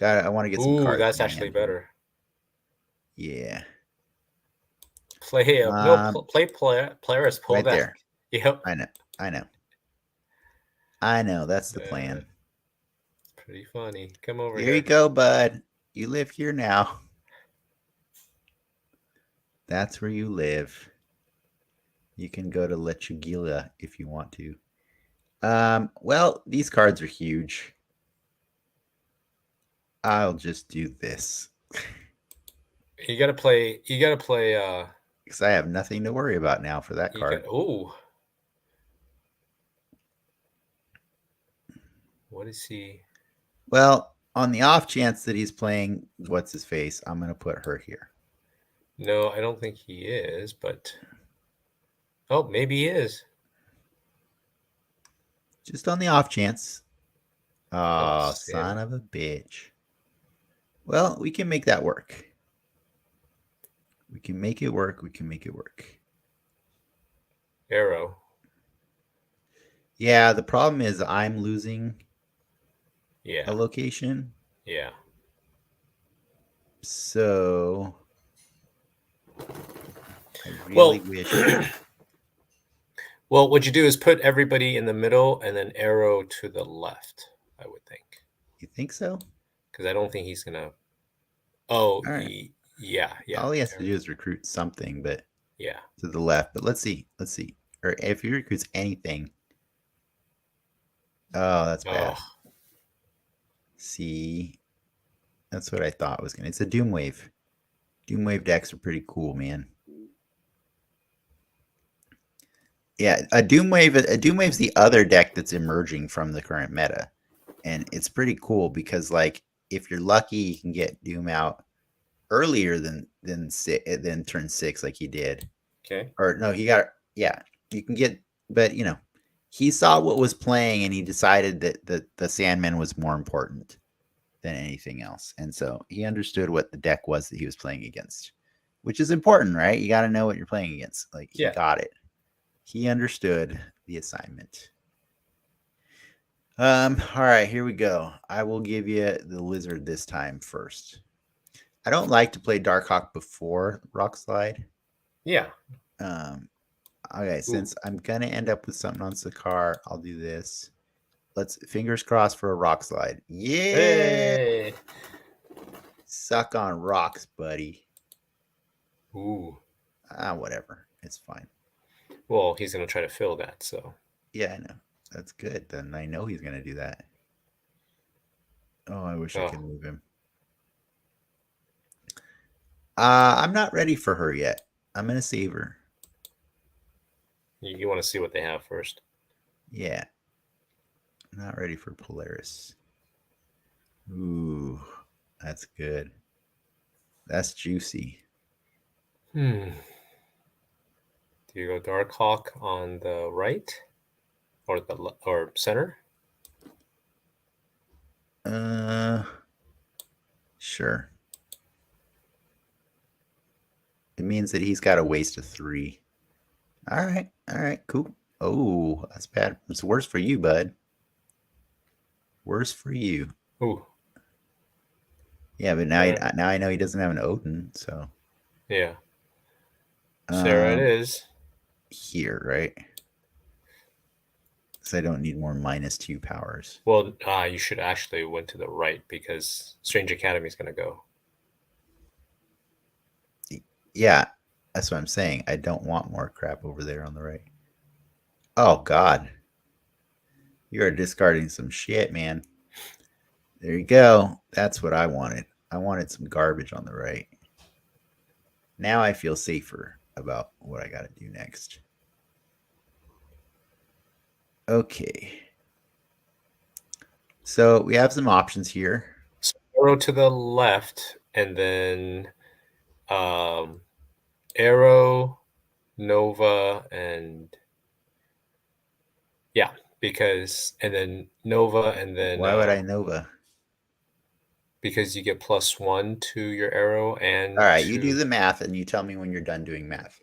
I want to get some cards. That's actually better. Yeah. Play players pull right back. There. Yep. I know. That's the plan. Pretty funny. Come over here. Here You go, bud. You live here now. That's where you live. You can go to Lechugila if you want to. Well, these cards are huge. I'll just do this You gotta play. You gotta play. because I have nothing to worry about now for that You got. card. Oh, what is he? Well, on the off chance that he's playing what's his face, I'm gonna put her here. No, I don't think he is. But oh, maybe he is. Just on the off chance. Oh, Oh, Sam. son of a bitch. Well, we can make that work. We can make it work. We can make it work. Arrow. Yeah, the problem is I'm losing Yeah. a location. Yeah. So I really wish. Well, what you do is put everybody in the middle and then arrow to the left, I would think. You think so? Because I don't think he's going to. Oh, All right. yeah. All he has to do is recruit something, but Yeah. to the left. But let's see. Let's see. Or if he recruits anything. Oh, that's bad. Oh, See, that's what I thought was gonna. It's a Doom Wave. Doom Wave decks are pretty cool, man. Yeah, a Doom Wave. A Doom Wave's the other deck that's emerging from the current meta, and it's pretty cool because, like, if you're lucky, you can get Doom out earlier than turn 6, like he did. okay. Or no, he got yeah. You can get, but he saw what was playing and he decided that the Sandman was more important than anything else, and so he understood what the deck was that he was playing against, which is important, right? You got to know what you're playing against. Like he got it. He understood the assignment. All right, here we go. I will give you the lizard this time first. I don't like to play Darkhawk before Rock Slide. Yeah. Okay, since I'm gonna end up with something on Sakar, I'll do this. Let's fingers crossed for a Rock Slide. Yeah. Hey. Suck on rocks, buddy. Ooh. Whatever. It's fine. Well, he's going to try to fill that, so. Yeah, I know. That's good. Then I know he's going to do that. Oh, I wish I could move him. I'm not ready for her yet. I'm going to save her. You want to see what they have first. Yeah. Not ready for Polaris. Ooh, that's good. That's juicy. Do you go Darkhawk on the right or center? Sure. It means that he's got to waste a 3. All right, cool. Oh, that's bad. It's worse for you, bud. Worse for you. Ooh. Yeah, but now I know he doesn't have an Odin, so. Yeah. Sarah it is. Here, right? Because I don't need more -2 powers. Well, you should actually went to the right because Strange Academy is going to go. Yeah, that's what I'm saying. I don't want more crap over there on the right. Oh, God. You are discarding some shit, man. There you go. That's what I wanted. I wanted some garbage on the right. Now I feel safer about what I got to do next. Okay. So we have some options here. So arrow to the left, and then arrow, Nova, and yeah, and then Nova, and then Why would I Nova? Because you get +1 to your arrow and. All right, you do the math, and you tell me when you're done doing math.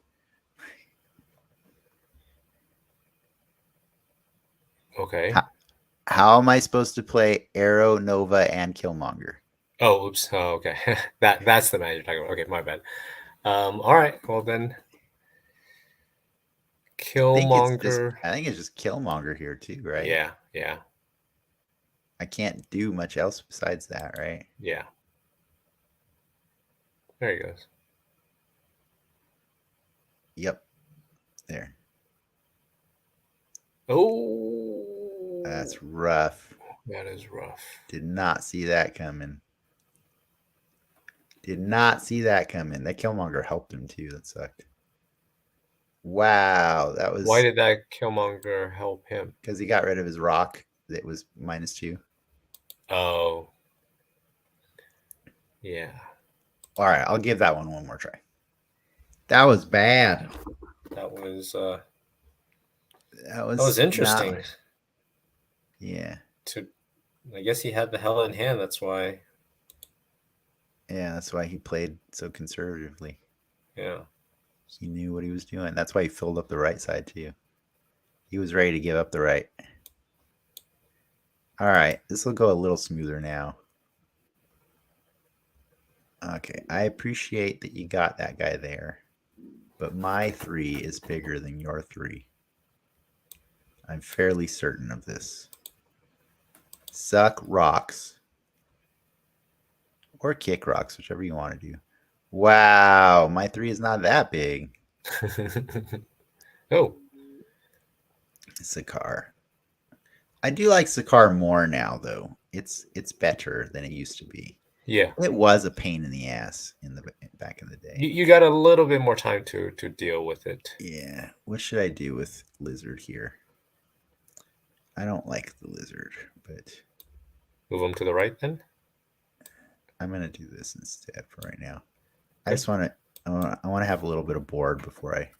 Okay. How am I supposed to play Arrow, Nova, and Killmonger? Oh, oops. Oh, okay. That's the man you're talking about. Okay, my bad. All right. Well then, Killmonger. I think it's just Killmonger here too, right? Yeah. I can't do much else besides that, right? Yeah. There he goes. Yep. There. Oh, That's rough. that is rough. Did not see that coming. Did not see that coming. That Killmonger helped him too. That sucked. Wow. That was. Why did that Killmonger help him? Because he got rid of his rock that was -2. Oh. Yeah. All right. I'll give that one more try. That was bad. That was interesting. interesting. Yeah. I guess he had the hell in hand. That's why. Yeah, that's why he played so conservatively. Yeah. He knew what he was doing. That's why he filled up the right side too. He was ready to give up the right. All right, this will go a little smoother now. Okay, I appreciate that you got that guy there, but my 3 is bigger than your 3. I'm fairly certain of this. Suck rocks. Or kick rocks, whichever you want to do. Wow, my 3 is not that big. Oh. Sakaar. I do like Sakaar more now, though. It's better than it used to be. Yeah. It was a pain in the ass back in the day. You got a little bit more time to deal with it. Yeah. What should I do with Lizard here? I don't like the Lizard, but move him to the right then. I'm gonna do this instead for right now. I just want to. I want to have a little bit of board before I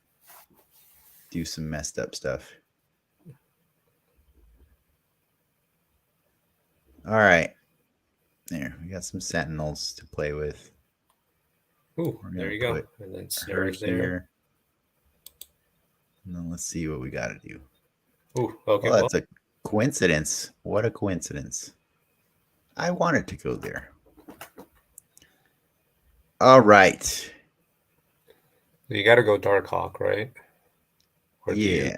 do some messed up stuff. All right. There, we got some sentinels to play with. Ooh, there you go. And then snares there. And then let's see what we got to do. Ooh, okay. Well, that's a coincidence. What a coincidence. I wanted to go there. All right. You got to go Darkhawk, right? Or yeah.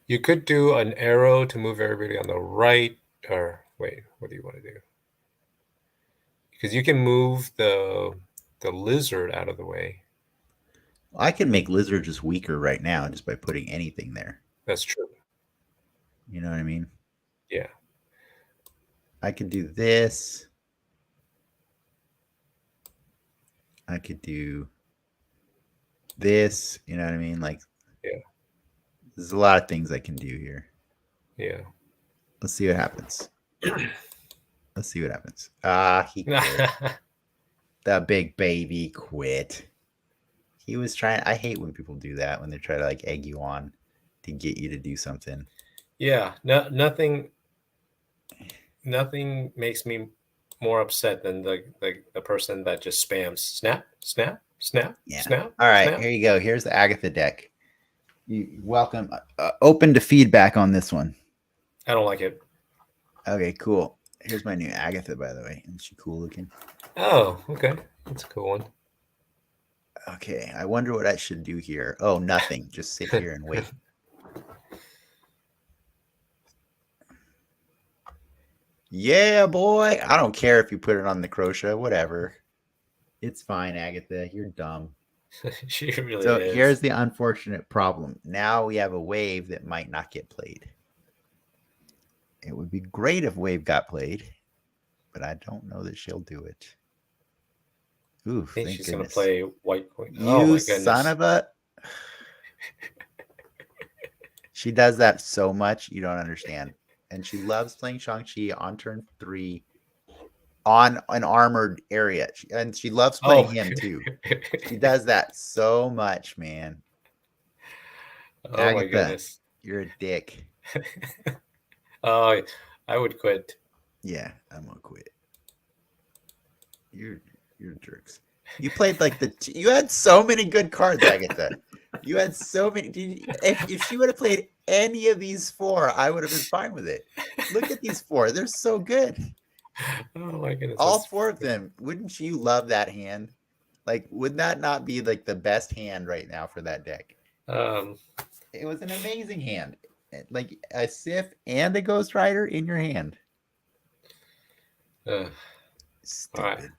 You could do an arrow to move everybody on the right, or wait, what do you want to do? Because you can move the lizard out of the way. I can make lizard just weaker right now just by putting anything there. That's true. You know what I mean? Yeah. I could do this. I could do this. You know what I mean? Like, yeah. There's a lot of things I can do here. Yeah. Let's see what happens. Let's see what happens. Ah, he quit. The big baby quit. He was trying. I hate when people do that, when they try to like egg you on to get you to do something. Yeah. Nothing makes me more upset than the person that just spams snap, snap, snap, snap. All right, snap. Here you go. Here's the Agatha deck. You welcome. Open to feedback on this one. I don't like it. Okay, cool. Here's my new Agatha, by the way. Isn't she cool looking? Oh, okay. That's a cool one. Okay, I wonder what I should do here. Oh, nothing. Just sit here and wait. Yeah, boy. I don't care if you put it on the crochet. Whatever. It's fine, Agatha. You're dumb. She really is. So here's the unfortunate problem. Now we have a wave that might not get played. It would be great if wave got played, but I don't know that she'll do it. Ooh, I think thank she's goodness. Gonna play White Queen. You my son of a. She does that so much you don't understand, and she loves playing Shang-Chi on turn 3 on an armored area, and she loves playing him too. She does that so much, man. Oh Agatha, my goodness, you're a dick. Oh, I would quit. Yeah, I'm gonna quit. You're jerks. You played like you had so many good cards, Agatha. You had so many. If she would have played any of these 4, I would have been fine with it. Look at these 4; they're so good. Oh my goodness! All 4 of them. Wouldn't you love that hand? Like, would that not be like the best hand right now for that deck? It was an amazing hand. Like a Sif and a Ghost Rider in your hand. All right, Stupid.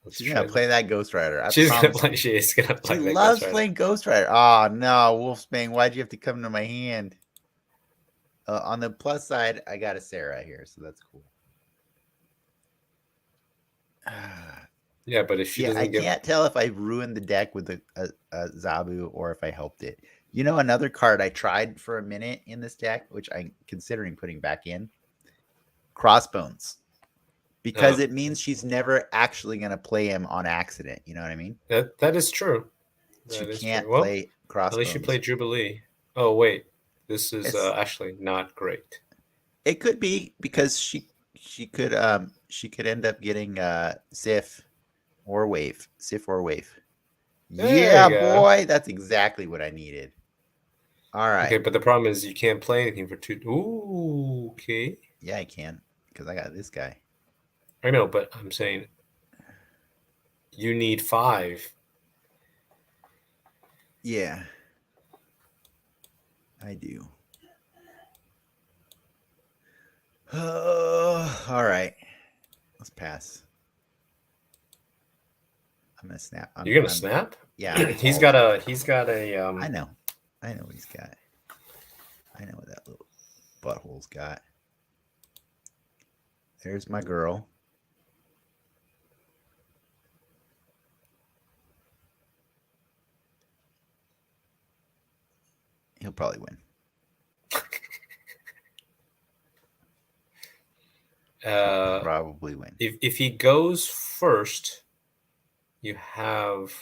let's She's try gonna play this. that Ghost Rider. I She's gonna promise play. you. She is gonna She play that Ghost loves Rider. playing Ghost Rider. Oh no, Wolfsbane, why'd you have to come to my hand? On the plus side, I got a Sarah here, so that's cool. Yeah, but if she Yeah, I doesn't get, can't tell if I ruined the deck with a Zabu or if I helped it. You know, another card I tried for a minute in this deck, which I'm considering putting back in, Crossbones, because it means she's never actually going to play him on accident. You know what I mean? that is true. She That is true. can't Well, play at least you Crossbones. played Jubilee. Oh wait, this is It's actually not great. it could be because she could end up getting Sif or Wave. There you Yeah, go. boy, that's exactly what I needed. All Okay, right. but the problem is you can't play anything for two. Ooh, okay. Yeah, I can because I got this guy. I know, but I'm saying you need 5. Yeah, I do. All right. Let's pass. I'm gonna snap. You're gonna I'm snap? yeah, I'm he's fault. got a I know. I know what he's got. I know what that little butthole's got. There's my girl. He'll probably win. He'll probably win. If he goes first, you have,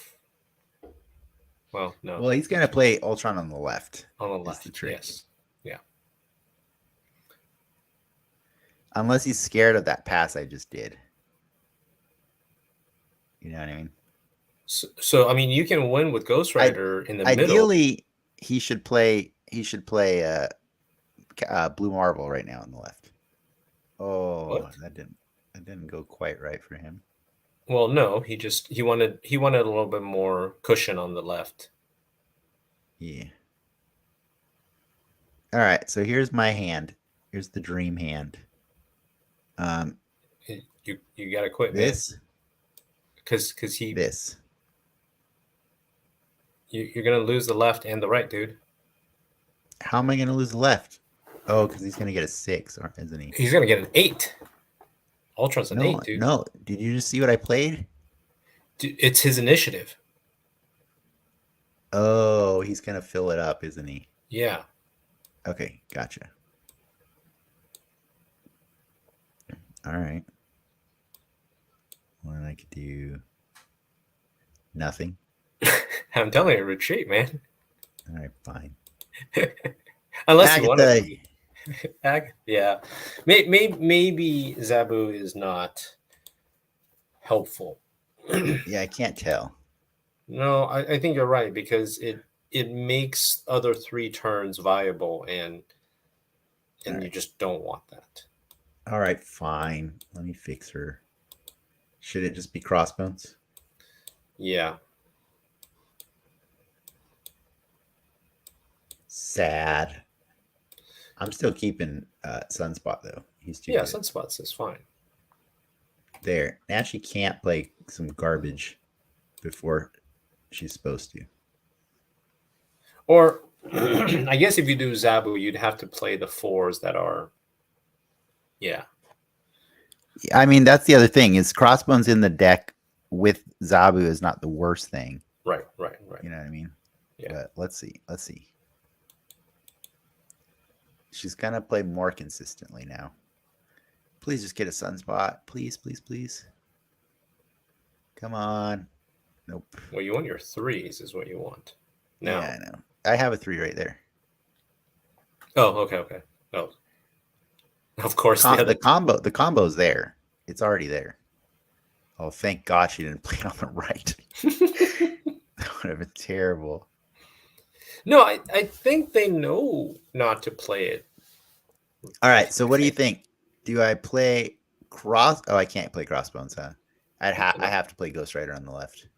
well, no, Well, he's gonna play Ultron on the left. on the Is the left. trick. Yes. Yeah. Unless he's scared of that pass I just did. You know what I mean? So I mean, you can win with Ghost Rider in the middle. Ideally, he should play. He should play Blue Marvel right now on the left. Oh, What? that didn't go quite right for him. Well, no, he wanted a little bit more cushion on the left. Yeah. All right, so here's my hand. Here's the dream hand. You got to quit, This, man, because this. you're gonna lose the left and the right, dude. How am I going to lose the left? Oh, because he's going to get a 6, isn't he? He's gonna get an 8. Ultron's an 8, dude. No. Did you just see what I played? Dude, it's his initiative. Oh, he's going to fill it up, isn't he? Yeah. Okay, gotcha. All right. Well, then I could do nothing. I'm telling you, retreat, man. All right, fine. Unless you want Agatha. to. Yeah. Maybe Zabu is not helpful. Yeah, I can't tell. No, I think you're right, because it makes other 3 turns viable, and Right. you just don't want that. All right, fine. Let me fix her. Should it just be Crossbones? Yeah. Sad. I'm still keeping Sunspot though. He's too Yeah, good. Sunspots is fine. There. Now she can't play some garbage before she's supposed to. Or I guess if you do Zabu, you'd have to play the 4s that are. Yeah. I mean, that's the other thing is Crossbones in the deck with Zabu is not the worst thing. Right. You know what I mean? Yeah. But let's see. She's gonna play more consistently now. Please just get a Sunspot. Please. Come on. Nope. Well, you want your 3s is what you want. Now. Yeah, I know. I have a 3 right there. Oh, okay. Oh. Of course, The combo's there. It's already there. Oh, thank God she didn't play it on the right. That would have been terrible. No, I think they know not to play it. All right, so what do you think? Do I play Oh, I can't play Crossbones, huh? I have to play Ghost Rider on the left.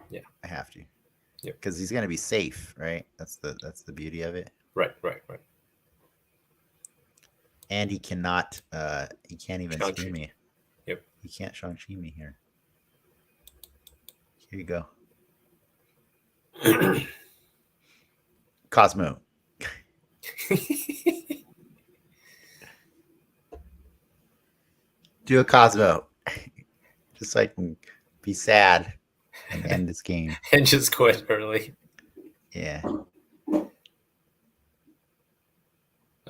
Yeah. I have to. Yeah. Because he's gonna be safe, right? That's the beauty of it. Right. And he cannot. He can't even Shang-Chi. screw me. Yep. He can't Shang-Chi me here. Here you go. Cosmo. Do a Cosmo. Just so I can be sad and end this game. And just quit early. Yeah.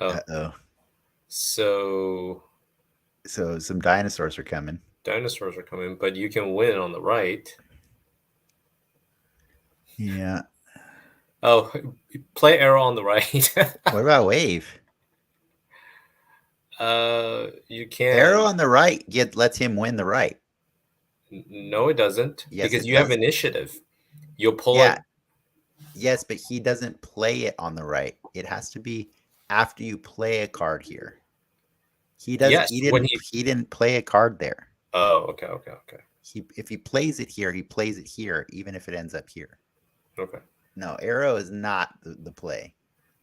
Oh, Uh-oh. so So some dinosaurs are coming. dinosaurs are coming, but you can win on the right. Yeah. Oh, play arrow on the right. What about wave? You can. Arrow on the right lets him win the right. No, it doesn't. Yes, Because it you have does. initiative. You'll pull Yeah. it. Yes, but he doesn't play it on the right. It has to be after you play a card here. He doesn't. Yes, He didn't play a card there. Oh, okay. If he plays it here, he plays it here, even if it ends up here. Okay. No, arrow is not the play.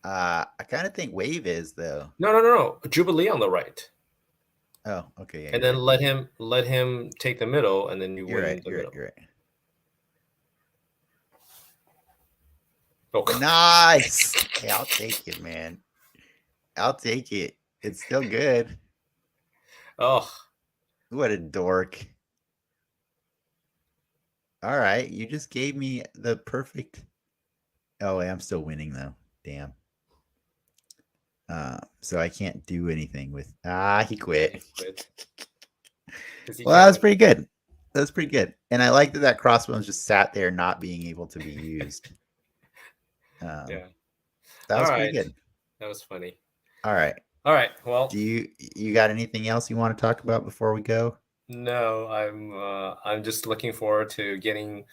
I kind of think wave is though. No. Jubilee on the right. Oh, okay. Yeah, And then right. let him take the middle, and then you You're win right. the You're middle. right. You're right. Oh, Nice. Hey, I'll take it, man. I'll take it. It's still good. oh, What a dork. All right. You just gave me the perfect. Oh, wait, I'm still winning though. Damn. So I can't do anything with. He quit. yeah, he quit. 'Cause he Well, that can't was win. pretty good. That was pretty good. And I like that crossbones just sat there not being able to be used. Yeah. That All was pretty right. good. That was funny. All right. All right. Well, Do you got anything else you want to talk about before we go? no, I'm just looking forward to getting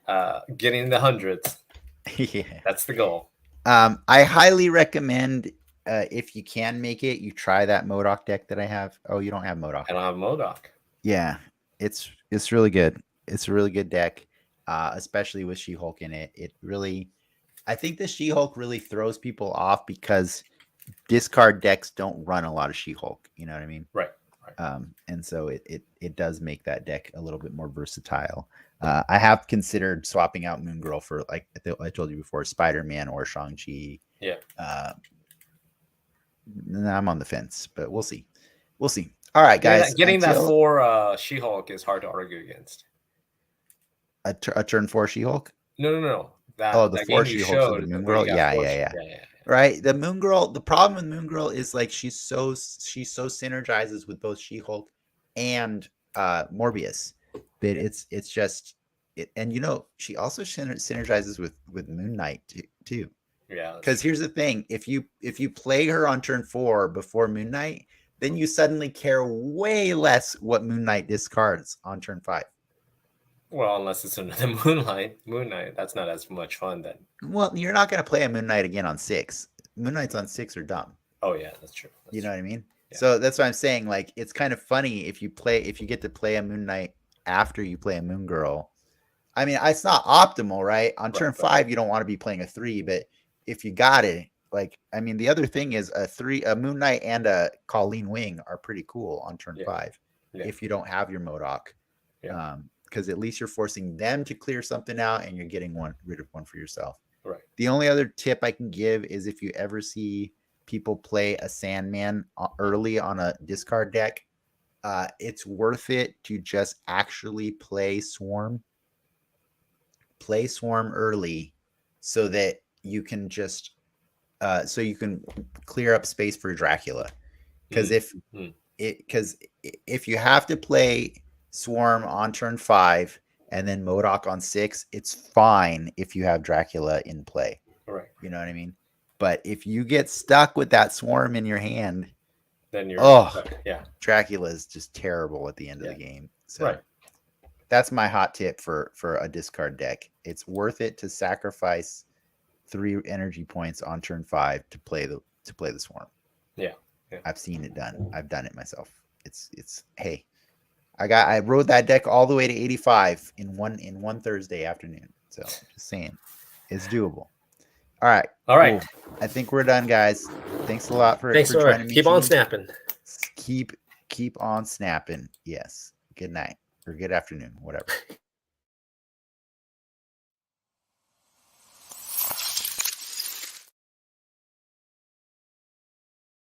the hundreds. Yeah. That's the goal. I highly recommend if you can make it, you try that MODOK deck that I have. Oh, you don't have MODOK. And I have M.O.D.O.K. Yeah, it's really good. It's a really good deck, especially with She-Hulk in it. It really, I think the She-Hulk really throws people off because discard decks don't run a lot of She-Hulk. You know what I mean? Right. And so it does make that deck a little bit more versatile. I have considered swapping out Moon Girl for, like I told you before, Spider-Man or Shang-Chi. Yeah. I'm on the fence, but we'll see. We'll see. All right, guys. Getting that for She-Hulk is hard to argue against. A turn 4 She-Hulk. No. The 4 game you She-Hulks with the showed Moon where you Girl. got Yeah. yeah. Right. The Moon Girl. The problem with Moon Girl is like she so synergizes with both She-Hulk and Morbius that it's just it. And she also synergizes with Moon Knight too. Yeah. Because here's the thing: if you play her on turn 4 before Moon Knight, then you suddenly care way less what Moon Knight discards on turn 5. Well, unless it's another Moon Knight, that's not as much fun then. Well, you're not going to play a Moon Knight again on 6. Moon Knights on 6 are dumb. Oh yeah, that's true. You know what I mean? Yeah. So that's what I'm saying. Like, it's kind of funny if you get to play a Moon Knight after you play a Moon Girl. I mean, it's not optimal, right? On turn 5, you don't want to be playing a 3, but if you got it, like, I mean, the other thing is a Moon Knight and a Colleen Wing are pretty cool on turn 5 if you don't have your MODOK. Yeah. Because at least you're forcing them to clear something out and you're getting rid of one for yourself. Right. The only other tip I can give is if you ever see people play a Sandman early on a discard deck, it's worth it to just actually play Swarm. Play Swarm early so that you can just so you can clear up space for Dracula. Because if you have to play Swarm on turn 5 and then MODOK on 6, it's fine if you have Dracula in play. Right. You know what I mean? But if you get stuck with that Swarm in your hand, then you're stuck. Yeah. Dracula is just terrible at the end of the game. So that's my hot tip for a discard deck. It's worth it to sacrifice 3 energy points on turn 5 to play the Swarm. Yeah. I've seen it done. I've done it myself. It's hey, I rode that deck all the way to 85 in one Thursday afternoon. So just saying, it's doable. All right. All right. Cool. I think we're done, guys. Thanks a lot for Thanks for trying to meet keep on me. snapping. Keep on snapping. Yes. Good night or good afternoon, whatever.